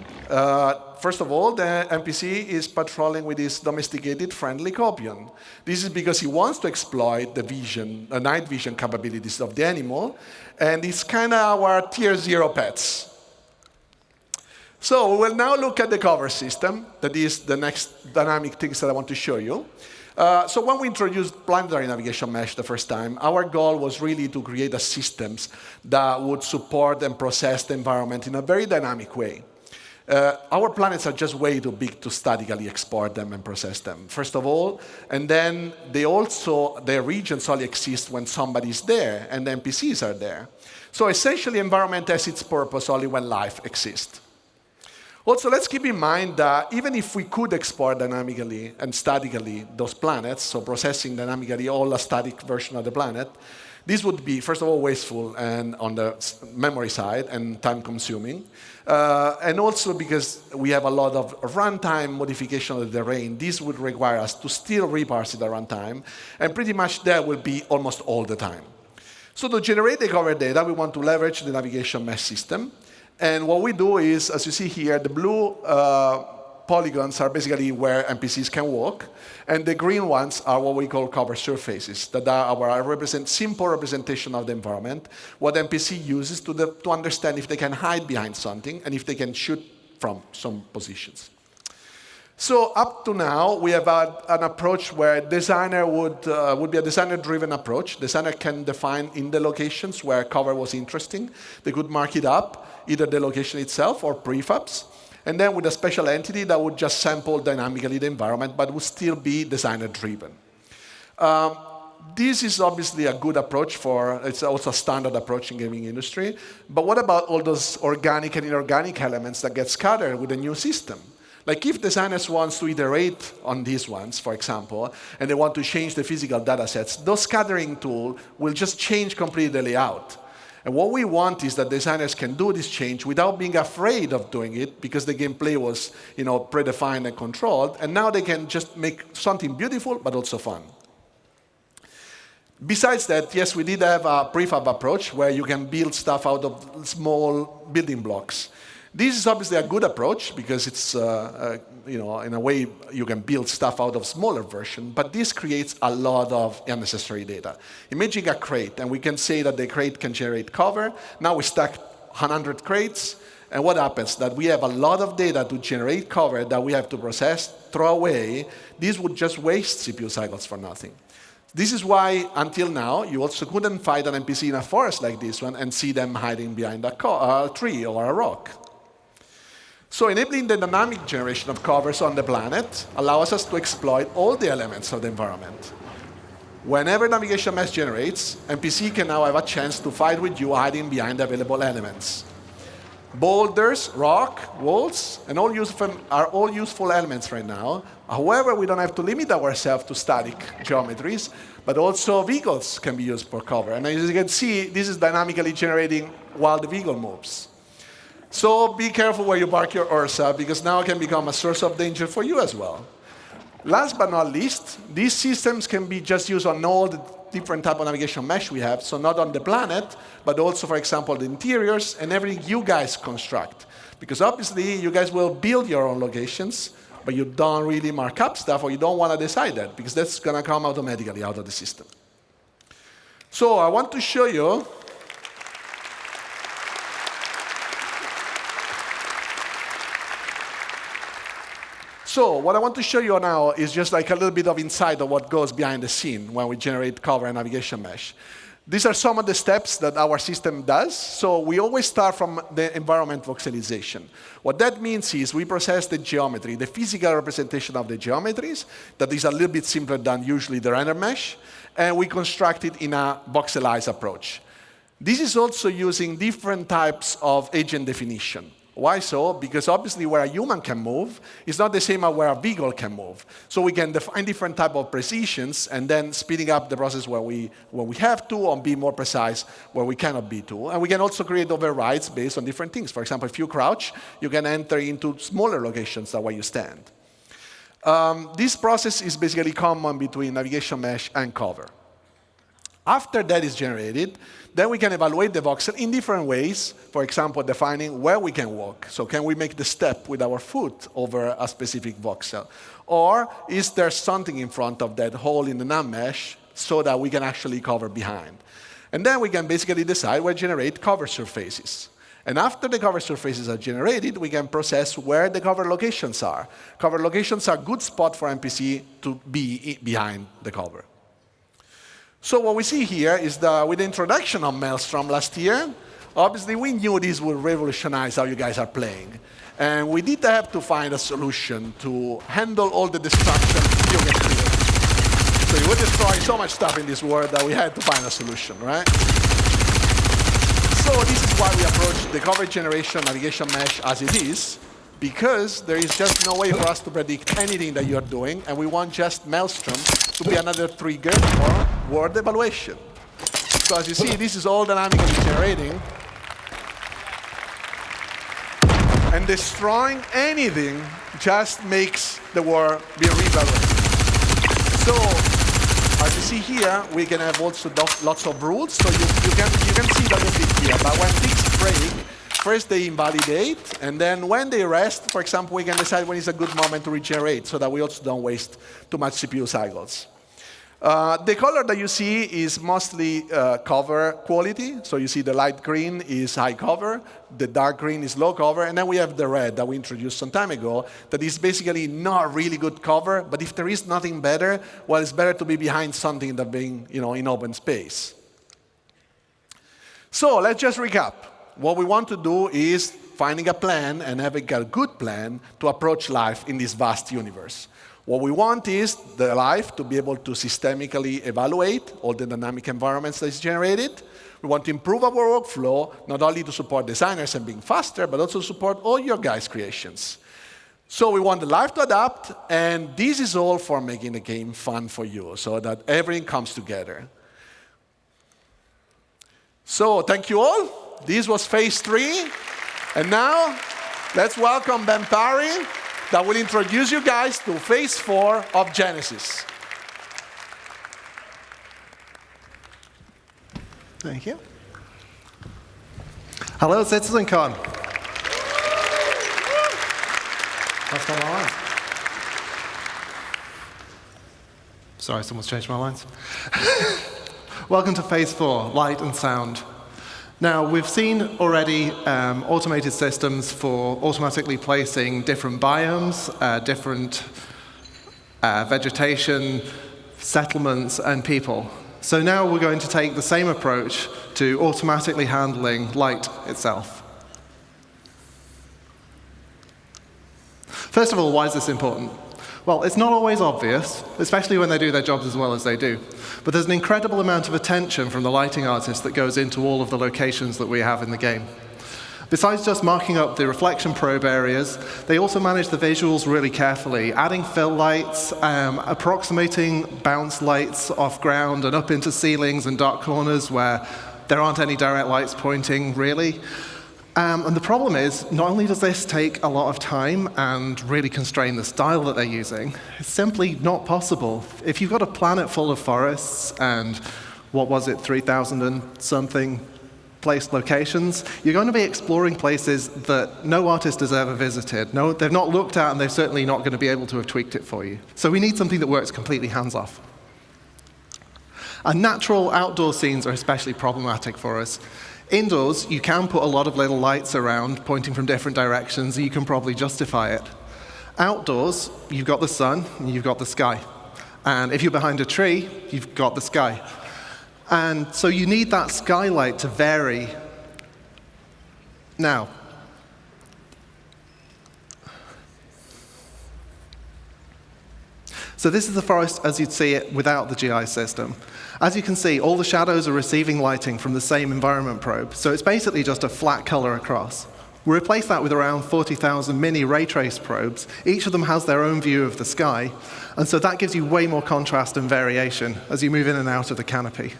first of all, the NPC is patrolling with his domesticated friendly copion. This is because he wants to exploit the vision, the night vision capabilities of the animal, and it's kind of our tier 0 pets. So we will now look at the cover system. That is the next dynamic things that I want to show you. So when we introduced planetary navigation mesh the first time, our goal was really to create a systems that would support and process the environment in a very dynamic way. Our planets are just way too big to statically export them and process them, first of all. And then their regions only exist when somebody's there and the NPCs are there. So essentially, environment has its purpose only when life exists. Also, let's keep in mind that even if we could export dynamically and statically those planets, so processing dynamically all a static version of the planet, This would be, first of all, wasteful and on the memory side and time-consuming. And also because we have a lot of runtime modification of the terrain, this would require us to still reparse it at runtime, and pretty much that will be almost all the time. So to generate the cover data, we want to leverage the navigation mesh system. And what we do is, as you see here, the blue polygons are basically where NPCs can walk, and the green ones are what we call cover surfaces, that are our simple representation of the environment, what NPC uses to understand if they can hide behind something and if they can shoot from some positions. So up to now, we have an approach where designer would be a designer-driven approach. Designer can define in the locations where cover was interesting. They could mark it up, either the location itself or prefabs. And then with a special entity that would just sample dynamically the environment, but would still be designer-driven. This is obviously a good approach it's also a standard approach in gaming industry. But what about all those organic and inorganic elements that get scattered with a new system? Like if designers want to iterate on these ones, for example, and they want to change the physical data sets, those scattering tools will just change completely the layout. And what we want is that designers can do this change without being afraid of doing it, because the gameplay was, predefined and controlled, and now they can just make something beautiful but also fun. Besides that, yes, we did have a prefab approach where you can build stuff out of small building blocks. This is obviously a good approach because it's, in a way, you can build stuff out of smaller version, but this creates a lot of unnecessary data. Imagine a crate, and we can say that the crate can generate cover. Now we stack 100 crates, and what happens? That we have a lot of data to generate cover that we have to process, throw away. This would just waste CPU cycles for nothing. This is why, until now, you also couldn't find an NPC in a forest like this one and see them hiding behind a tree or a rock. So enabling the dynamic generation of covers on the planet allows us to exploit all the elements of the environment. Whenever navigation mesh generates, NPC can now have a chance to fight with you hiding behind the available elements. Boulders, rock, walls, and are all useful elements right now. However, we don't have to limit ourselves to static geometries, but also vehicles can be used for cover. And as you can see, this is dynamically generating while the vehicle moves. So be careful where you park your Ursa, because now it can become a source of danger for you as well. Last but not least, these systems can be just used on all the different type of navigation mesh we have, so not on the planet, but also, for example, the interiors and everything you guys construct. Because obviously, you guys will build your own locations, but you don't really mark up stuff, or you don't want to decide that, because that's going to come automatically out of the system. So I want to show you So what I want to show you now is just like a little bit of insight of what goes behind the scene when we generate cover and navigation mesh. These are some of the steps that our system does. So we always start from the environment voxelization. What that means is we process the geometry, the physical representation of the geometries, that is a little bit simpler than usually the render mesh, and we construct it in a voxelized approach. This is also using different types of agent definition. Why so? Because obviously where a human can move is not the same as where a vehicle can move. So we can define different type of precisions and then speeding up the process where we have to, or be more precise where we cannot be to. And we can also create overrides based on different things. For example, if you crouch, you can enter into smaller locations than where you stand. This process is basically common between navigation mesh and cover. After that is generated, then we can evaluate the voxel in different ways. For example, defining where we can walk. So can we make the step with our foot over a specific voxel? Or is there something in front of that hole in the nav mesh so that we can actually cover behind? And then we can basically decide where to generate cover surfaces. And after the cover surfaces are generated, we can process where the cover locations are. Cover locations are a good spot for NPC to be behind the cover. So what we see here is that with the introduction of Maelstrom last year, obviously we knew this would revolutionize how you guys are playing. And we did have to find a solution to handle all the destruction you get here. So you would destroy so much stuff in this world that we had to find a solution, right? So this is why we approach the cover generation navigation mesh as it is, because there is just no way for us to predict anything that you're doing, and we want just Maelstrom to be another trigger for word evaluation. So as you see, this is all dynamically generating. And destroying anything just makes the war be reevaluated. So, as you see here, we can have also lots of rules. So you can see that a bit here. But when things break, first they invalidate, and then when they rest, for example, we can decide when is a good moment to regenerate so that we also don't waste too much CPU cycles. The color that you see is mostly cover quality. So you see the light green is high cover, the dark green is low cover, and then we have the red that we introduced some time ago that is basically not really good cover, but if there is nothing better, well, it's better to be behind something than being in open space. So let's just recap. What we want to do is finding a plan and having a good plan to approach life in this vast universe. What we want is the life to be able to systemically evaluate all the dynamic environments that is generated. We want to improve our workflow, not only to support designers and being faster, but also support all your guys' creations. So we want the life to adapt, and this is all for making the game fun for you, so that everything comes together. So thank you all. This was phase 3. And now, let's welcome Ben Parry, that will introduce you guys to phase 4 of Genesis. Thank you. Hello, CitizenCon. That's not my lines. Sorry, someone's changed my lines. Welcome to phase 4, light and sound. Now, we've seen already automated systems for automatically placing different biomes, different vegetation, settlements, and people. So now we're going to take the same approach to automatically handling light itself. First of all, why is this important? Well, it's not always obvious, especially when they do their jobs as well as they do. But there's an incredible amount of attention from the lighting artists that goes into all of the locations that we have in the game. Besides just marking up the reflection probe areas, they also manage the visuals really carefully, adding fill lights, approximating bounce lights off ground and up into ceilings and dark corners where there aren't any direct lights pointing, really. And the problem is, not only does this take a lot of time and really constrain the style that they're using, it's simply not possible. If you've got a planet full of forests and, 3,000 and something placed locations, you're going to be exploring places that no artist has ever visited. No, they've not looked at, and they're certainly not going to be able to have tweaked it for you. So we need something that works completely hands-off. And natural outdoor scenes are especially problematic for us. Indoors, you can put a lot of little lights around pointing from different directions, and you can probably justify it. Outdoors, you've got the sun, and you've got the sky. And if you're behind a tree, you've got the sky. And so you need that skylight to vary. Now, so this is the forest as you'd see it without the GI system. As you can see, all the shadows are receiving lighting from the same environment probe, so it's basically just a flat color across. We replace that with around 40,000 mini ray trace probes. Each of them has their own view of the sky, and so that gives you way more contrast and variation as you move in and out of the canopy.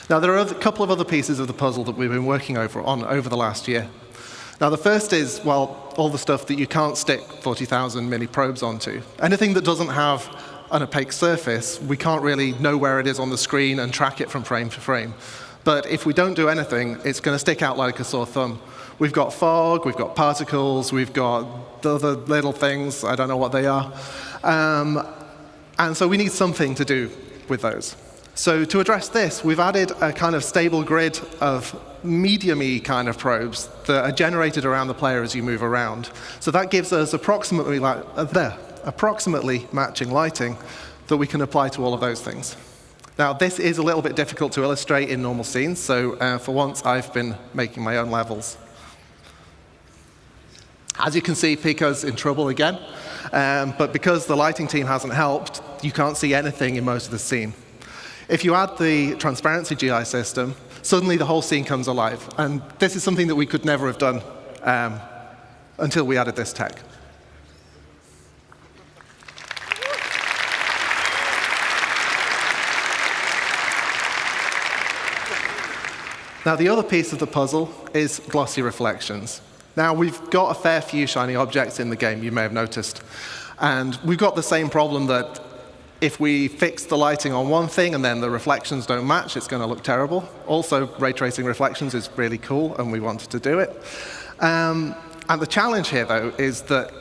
Now, there are a couple of other pieces of the puzzle that we've been working on over the last year. Now, the first is, well, all the stuff that you can't stick 40,000 mini probes onto. Anything that doesn't have an opaque surface, we can't really know where it is on the screen and track it from frame to frame. But if we don't do anything, it's going to stick out like a sore thumb. We've got fog, we've got particles, we've got the other little things, I don't know what they are. And so we need something to do with those. So to address this, we've added a kind of stable grid of medium-y kind of probes that are generated around the player as you move around. So that gives us approximately matching lighting that we can apply to all of those things. Now, this is a little bit difficult to illustrate in normal scenes, so for once I've been making my own levels. As you can see, Pico's in trouble again, but because the lighting team hasn't helped, you can't see anything in most of the scene. If you add the transparency GI system, suddenly the whole scene comes alive. And this is something that we could never have done until we added this tech. Now, the other piece of the puzzle is glossy reflections. Now, we've got a fair few shiny objects in the game, you may have noticed. And we've got the same problem that if we fix the lighting on one thing and then the reflections don't match, it's going to look terrible. Also, ray tracing reflections is really cool, and we wanted to do it. And the challenge here, though, is that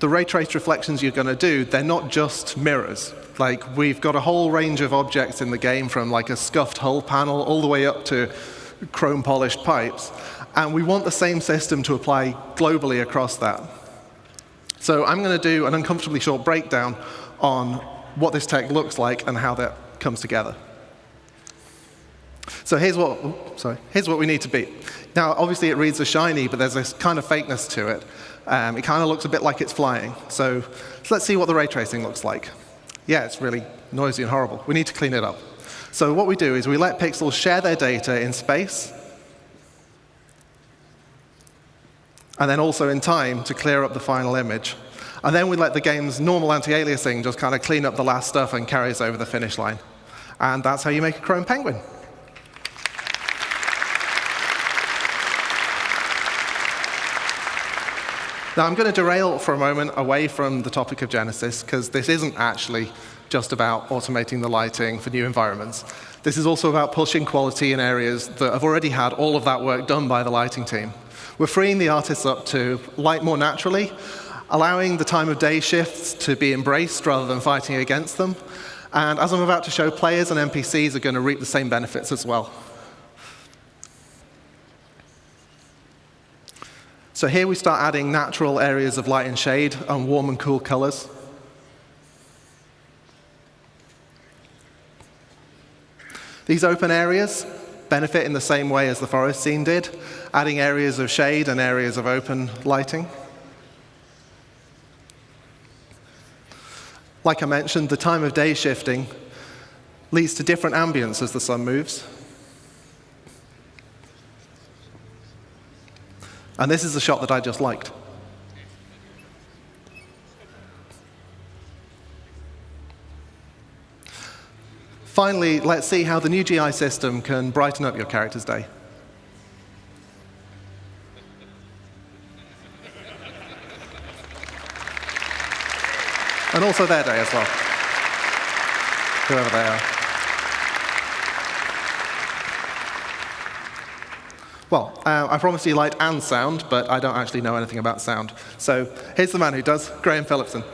the ray traced reflections you're going to do, they're not just mirrors. Like, we've got a whole range of objects in the game, from like a scuffed hull panel all the way up to chrome polished pipes. And we want the same system to apply globally across that. So I'm going to do an uncomfortably short breakdown on what this tech looks like and how that comes together. So here's what we need to beat. Now, obviously, it reads as shiny, but there's this kind of fakeness to it. It kind of looks a bit like it's flying. So let's see what the ray tracing looks like. Yeah, it's really noisy and horrible. We need to clean it up. So what we do is we let pixels share their data in space, and then also in time to clear up the final image. And then we let the game's normal anti-aliasing just kind of clean up the last stuff and carry us over the finish line. And that's how you make a chrome penguin. Now, I'm going to derail for a moment away from the topic of Genesis, because this isn't actually just about automating the lighting for new environments. This is also about pushing quality in areas that have already had all of that work done by the lighting team. We're freeing the artists up to light more naturally, allowing the time of day shifts to be embraced rather than fighting against them. And as I'm about to show, players and NPCs are going to reap the same benefits as well. So here we start adding natural areas of light and shade and warm and cool colors. These open areas benefit in the same way as the forest scene did, adding areas of shade and areas of open lighting. Like I mentioned, the time of day shifting leads to different ambience as the sun moves. And this is the shot that I just liked. Finally, let's see how the new GI system can brighten up your character's day. And also their day as well, whoever they are. Well, I promised you light and sound, but I don't actually know anything about sound. So here's the man who does, Graham Phillipson.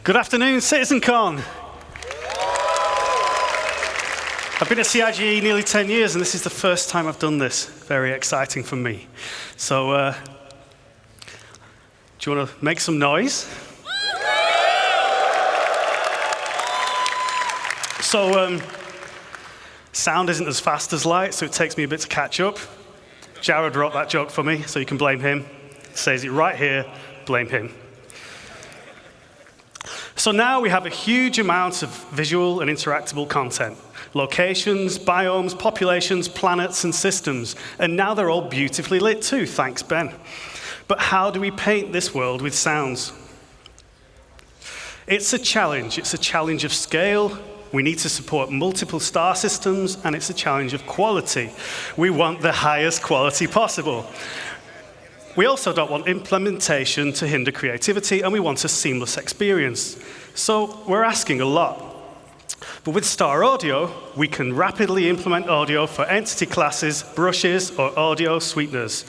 Good afternoon, CitizenCon. I've been at CIGE nearly 10 years, and this is the first time I've done this. Very exciting for me. So, do you want to make some noise? So, sound isn't as fast as light, so it takes me a bit to catch up. Jared wrote that joke for me, so you can blame him. It says it right here, blame him. So now we have a huge amount of visual and interactable content. Locations, biomes, populations, planets, and systems. And now they're all beautifully lit too, thanks Ben. But how do we paint this world with sounds? It's a challenge. It's a challenge of scale. We need to support multiple star systems, and it's a challenge of quality. We want the highest quality possible. We also don't want implementation to hinder creativity, and we want a seamless experience. So we're asking a lot. But with StarAudio, we can rapidly implement audio for entity classes, brushes, or audio sweeteners,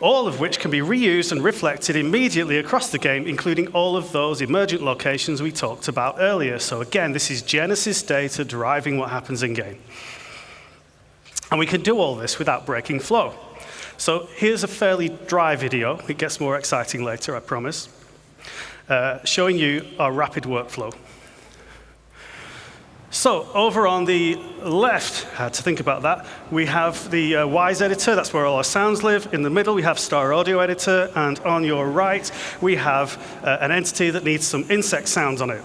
all of which can be reused and reflected immediately across the game, including all of those emergent locations we talked about earlier. So again, this is Genesis data driving what happens in-game. And we can do all this without breaking flow. So here's a fairly dry video. It gets more exciting later, I promise, showing you our rapid workflow. So over on the left, I had to think about that, we have the Wise editor. That's where all our sounds live. In the middle, we have StarAudio editor. And on your right, we have an entity that needs some insect sounds on it.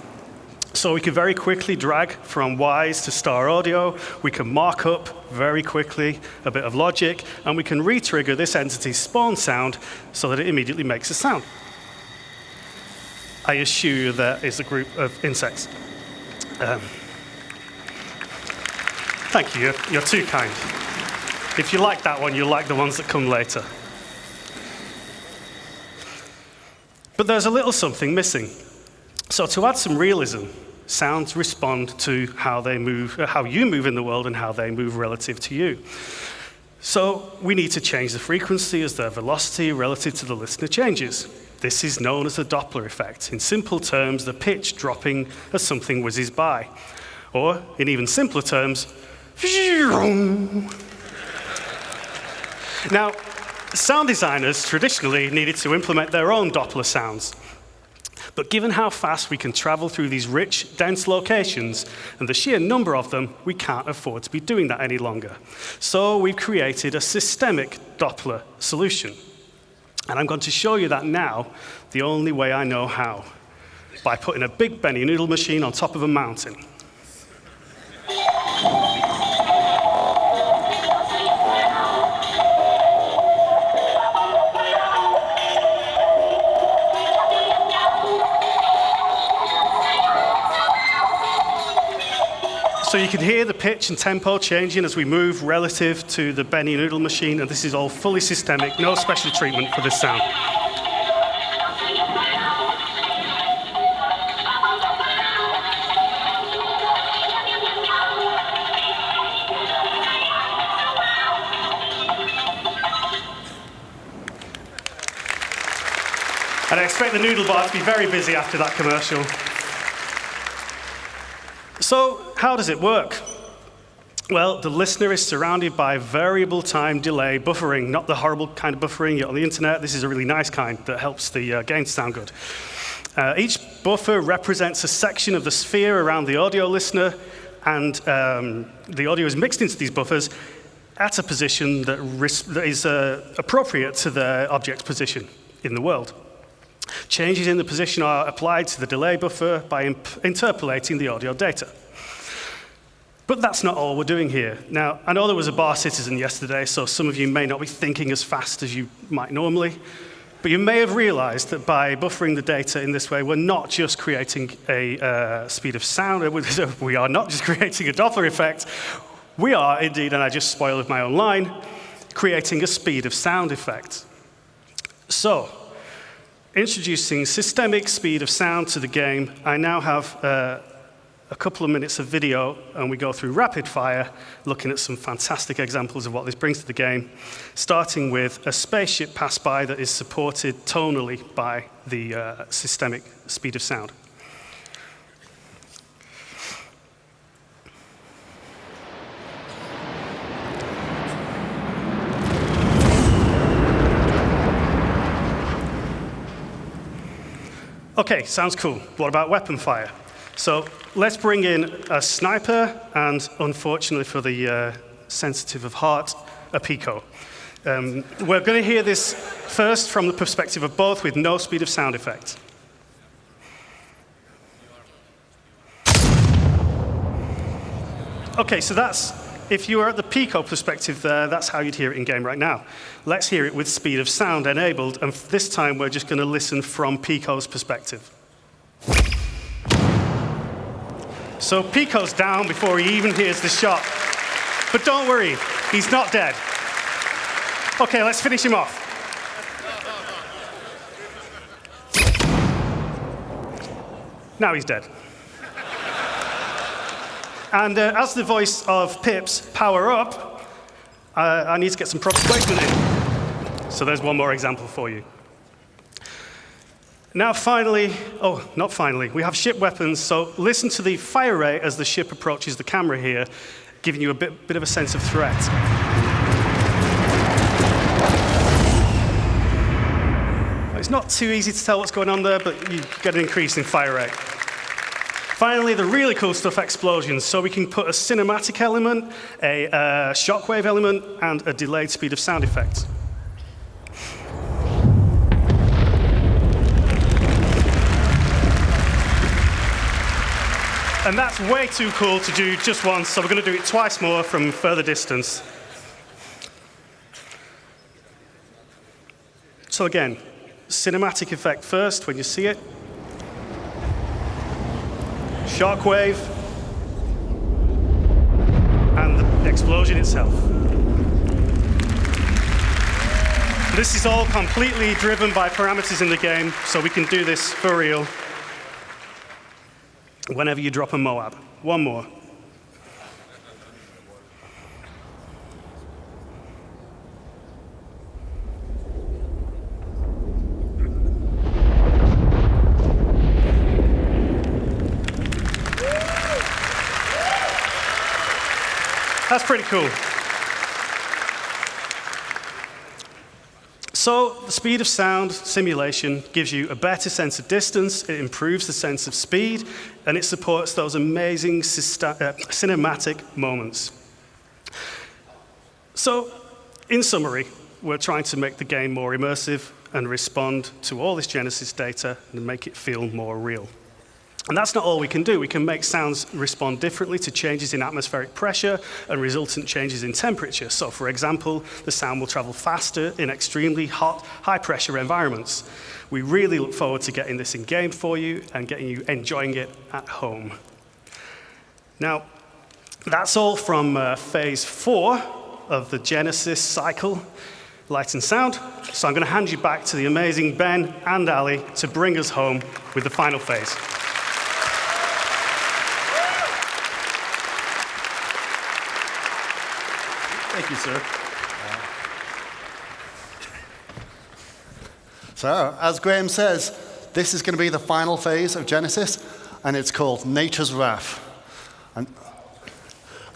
So we can very quickly drag from Wise to StarAudio. We can mark up very quickly a bit of logic, and we can re-trigger this entity's spawn sound so that it immediately makes a sound. I assure you there is a group of insects. Thank you, you're too kind. If you like that one, you'll like the ones that come later. But there's a little something missing. So to add some realism, sounds respond to how they move, how you move in the world and how they move relative to you. So we need to change the frequency as their velocity relative to the listener changes. This is known as the Doppler effect. In simple terms, the pitch dropping as something whizzes by. Or, in even simpler terms, now, sound designers traditionally needed to implement their own Doppler sounds. But given how fast we can travel through these rich, dense locations, and the sheer number of them, we can't afford to be doing that any longer. So we've created a systemic Doppler solution. And I'm going to show you that now, the only way I know how, by putting a big Benny noodle machine on top of a mountain. So you can hear the pitch and tempo changing as we move relative to the Benny noodle machine, and this is all fully systemic, no special treatment for this sound. And I expect the noodle bar to be very busy after that commercial. So, how does it work? Well, the listener is surrounded by variable time delay buffering, not the horrible kind of buffering you get on the internet. This is a really nice kind that helps the game sound good. Each buffer represents a section of the sphere around the audio listener, and the audio is mixed into these buffers at a position that is appropriate to the object's position in the world. Changes in the position are applied to the delay buffer by interpolating the audio data. But that's not all we're doing here. Now, I know there was a bar citizen yesterday, so some of you may not be thinking as fast as you might normally, but you may have realized that by buffering the data in this way, we're not just creating a speed of sound, we are not just creating a Doppler effect, we are indeed, and I just spoiled my own line, creating a speed of sound effect. So, introducing systemic speed of sound to the game, I now have a couple of minutes of video, and we go through rapid fire, looking at some fantastic examples of what this brings to the game, starting with a spaceship pass by that is supported tonally by the systemic speed of sound. Okay, sounds cool. What about weapon fire? So let's bring in a sniper and, unfortunately for the sensitive of heart, a Pico. We're going to hear this first from the perspective of both with no speed of sound effect. Okay, so that's, if you were at the Pico perspective there, that's how you'd hear it in game right now. Let's hear it with speed of sound enabled, and this time we're just going to listen from Pico's perspective. So Pico's down before he even hears the shot. But don't worry, he's not dead. Okay, let's finish him off. Now he's dead. And as the voice of Pips, power up, I need to get some product placement in. So there's one more example for you. Now finally, oh, not finally, we have ship weapons, so listen to the fire rate as the ship approaches the camera here, giving you a bit of a sense of threat. It's not too easy to tell what's going on there, but you get an increase in fire rate. Finally, the really cool stuff, explosions. So we can put a cinematic element, a shockwave element, and a delayed speed of sound effect. And that's way too cool to do just once, so we're going to do it twice more from further distance. So again, cinematic effect first when you see it. shockwave, and the explosion itself. This is all completely driven by parameters in the game, so we can do this for real whenever you drop a Moab. One more. That's pretty cool. So the speed of sound simulation gives you a better sense of distance, it improves the sense of speed, and it supports those amazing cinematic moments. So, in summary, we're trying to make the game more immersive and respond to all this Genesis data and make it feel more real. And that's not all we can do. We can make sounds respond differently to changes in atmospheric pressure and resultant changes in temperature. So, for example, the sound will travel faster in extremely hot, high-pressure environments. We really look forward to getting this in game for you and getting you enjoying it at home. Now, that's all from phase 4 of the Genesis cycle, light and sound. So I'm going to hand you back to the amazing Ben and Ali to bring us home with the final phase. Thank you, sir. So, as Graham says, this is going to be the final phase of Genesis, and it's called Nature's Wrath. And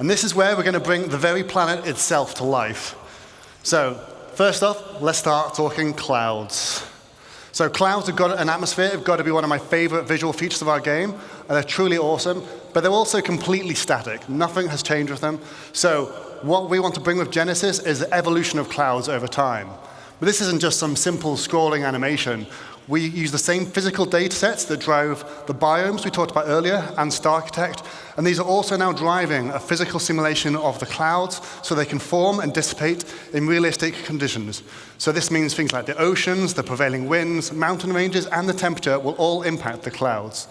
this is where we're going to bring the very planet itself to life. So, first off, let's start talking clouds. So clouds have got an atmosphere, have got to be one of my favorite visual features of our game, and they're truly awesome, but they're also completely static. Nothing has changed with them. So what we want to bring with Genesis is the evolution of clouds over time. But this isn't just some simple scrolling animation. We use the same physical data sets that drove the biomes we talked about earlier and StarArchitect, and these are also now driving a physical simulation of the clouds so they can form and dissipate in realistic conditions. So this means things like the oceans, the prevailing winds, mountain ranges, and the temperature will all impact the clouds.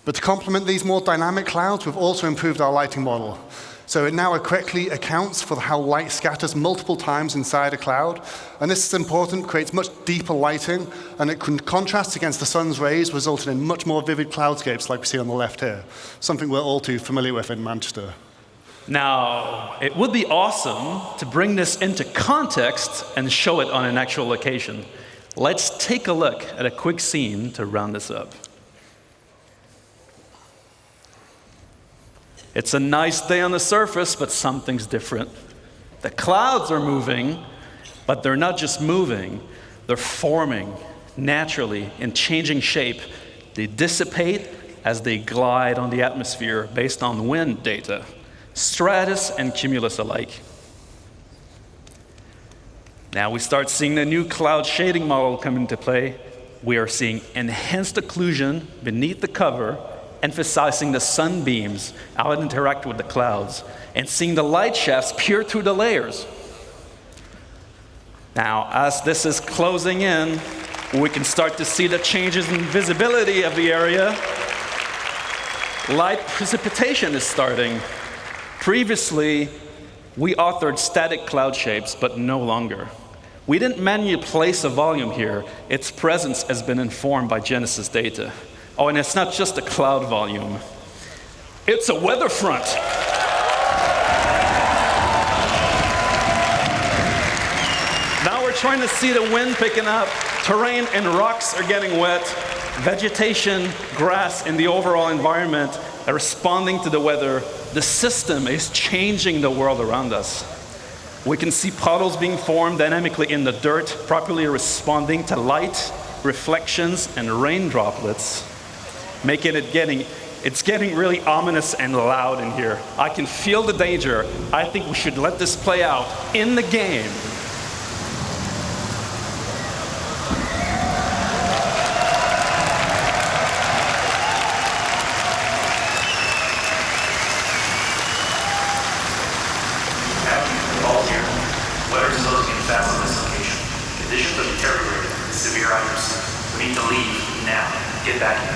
But to complement these more dynamic clouds, we've also improved our lighting model. So it now correctly accounts for how light scatters multiple times inside a cloud. And this is important, creates much deeper lighting, and it can contrast against the sun's rays, resulting in much more vivid cloudscapes like we see on the left here, something we're all too familiar with in Manchester. Now, it would be awesome to bring this into context and show it on an actual location. Let's take a look at a quick scene to round this up. It's a nice day on the surface, but something's different. The clouds are moving, but they're not just moving, they're forming naturally in changing shape. They dissipate as they glide on the atmosphere based on wind data, stratus and cumulus alike. Now we start seeing the new cloud shading model come into play. We are seeing enhanced occlusion beneath the cover, emphasizing the sunbeams, how it interact with the clouds, and seeing the light shafts peer through the layers. Now, as this is closing in, we can start to see the changes in visibility of the area. Light precipitation is starting. Previously, we authored static cloud shapes, but no longer. We didn't manually place a volume here. Its presence has been informed by Genesis data. Oh, and it's not just a cloud volume. It's a weather front. Now we're trying to see the wind picking up. Terrain and rocks are getting wet. Vegetation, grass, and the overall environment are responding to the weather. The system is changing the world around us. We can see puddles being formed dynamically in the dirt, properly responding to light, reflections, and rain droplets. Making it getting really ominous and loud in here. I can feel the danger. I think we should let this play out in the game. Weather dislocating fast on this location. Conditions are deteriorating. Severe items. We need to leave now. Get back here.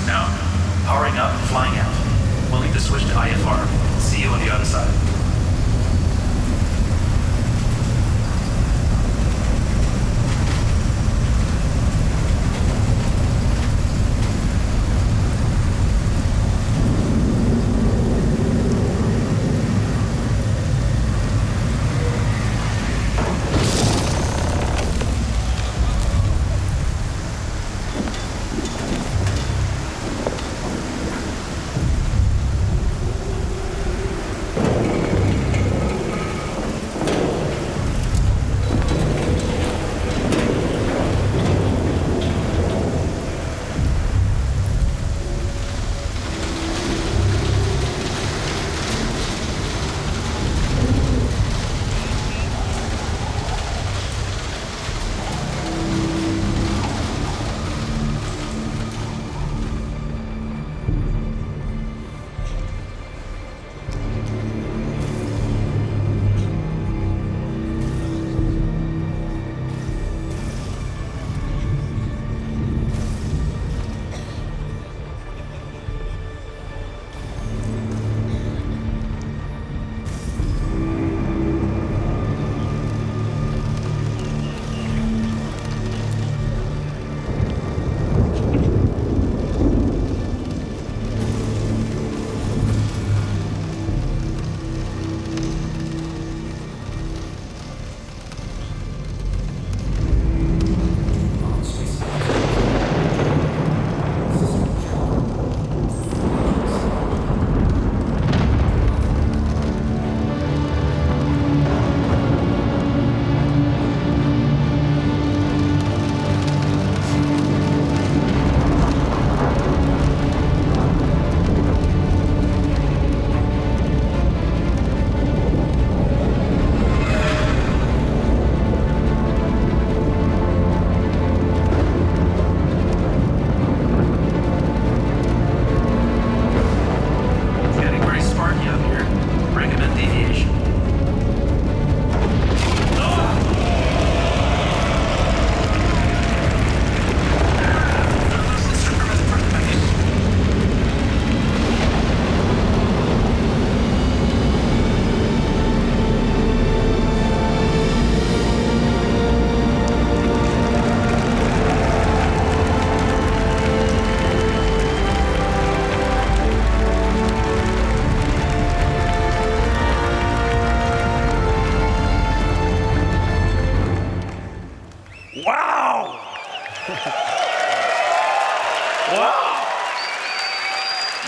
Now, powering up, flying out. We'll need to switch to IFR. See you on the other side.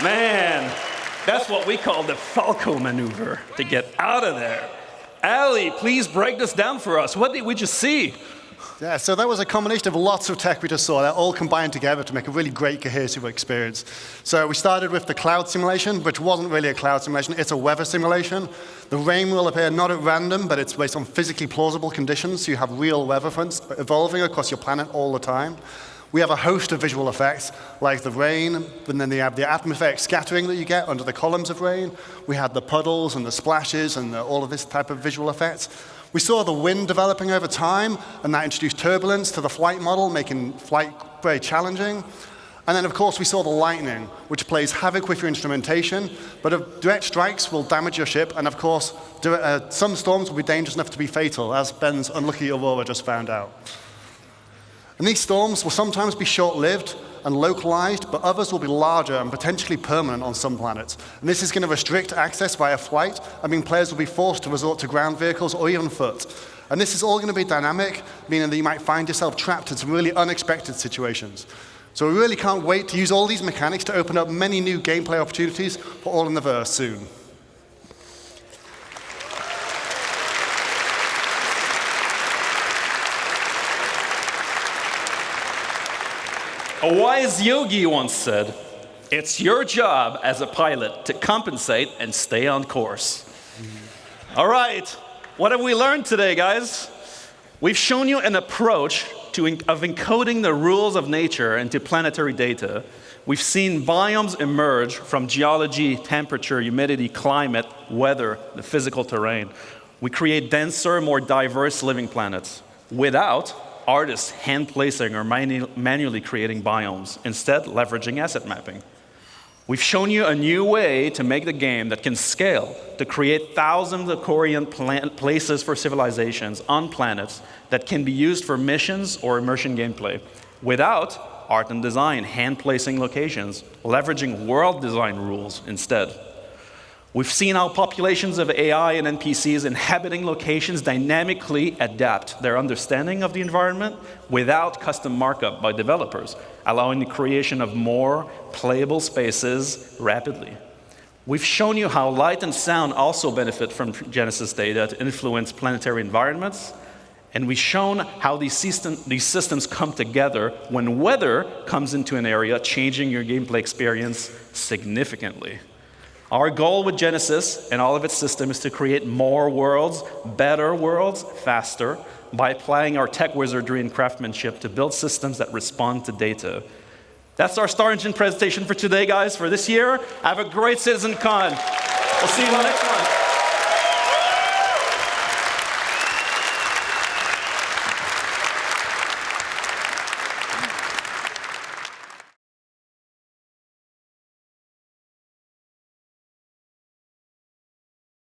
Man, that's what we call the Falco maneuver to get out of there. Ali, please break this down for us. What did we just see? Yeah, so that was a combination of lots of tech we just saw that all combined together to make a really great cohesive experience. So we started with the cloud simulation, which wasn't really a cloud simulation, it's a weather simulation. The rain will appear not at random, but it's based on physically plausible conditions, so you have real weather fronts evolving across your planet all the time. We have a host of visual effects, like the rain, and then you have the atmospheric scattering that you get under the columns of rain. We had the puddles and the splashes and all of this type of visual effects. We saw the wind developing over time, and that introduced turbulence to the flight model, making flight very challenging. And then, of course, we saw the lightning, which plays havoc with your instrumentation, but if direct strikes will damage your ship, and of course, some storms will be dangerous enough to be fatal, as Ben's unlucky Aurora just found out. And these storms will sometimes be short-lived and localized, but others will be larger and potentially permanent on some planets. And this is going to restrict access via flight. I mean, players will be forced to resort to ground vehicles or even foot. And this is all going to be dynamic, meaning that you might find yourself trapped in some really unexpected situations. So we really can't wait to use all these mechanics to open up many new gameplay opportunities for All in the Verse soon. A wise yogi once said, "It's your job as a pilot to compensate and stay on course." All right, what have we learned today, guys? We've shown you an approach of encoding the rules of nature into planetary data. We've seen biomes emerge from geology, temperature, humidity, climate, weather, the physical terrain. We create denser, more diverse living planets without artists hand-placing or manually creating biomes, instead leveraging asset mapping. We've shown you a new way to make the game that can scale, to create thousands of Korean places for civilizations on planets that can be used for missions or immersion gameplay, without art and design, hand-placing locations, leveraging world design rules instead. We've seen how populations of AI and NPCs inhabiting locations dynamically adapt their understanding of the environment without custom markup by developers, allowing the creation of more playable spaces rapidly. We've shown you how light and sound also benefit from Genesis data to influence planetary environments, and we've shown how these systems come together when weather comes into an area, changing your gameplay experience significantly. Our goal with Genesis and all of its systems is to create more worlds, better worlds, faster, by applying our tech wizardry and craftsmanship to build systems that respond to data. That's our StarEngine presentation for today, guys, for this year. Have a great CitizenCon. We'll see you in the next one.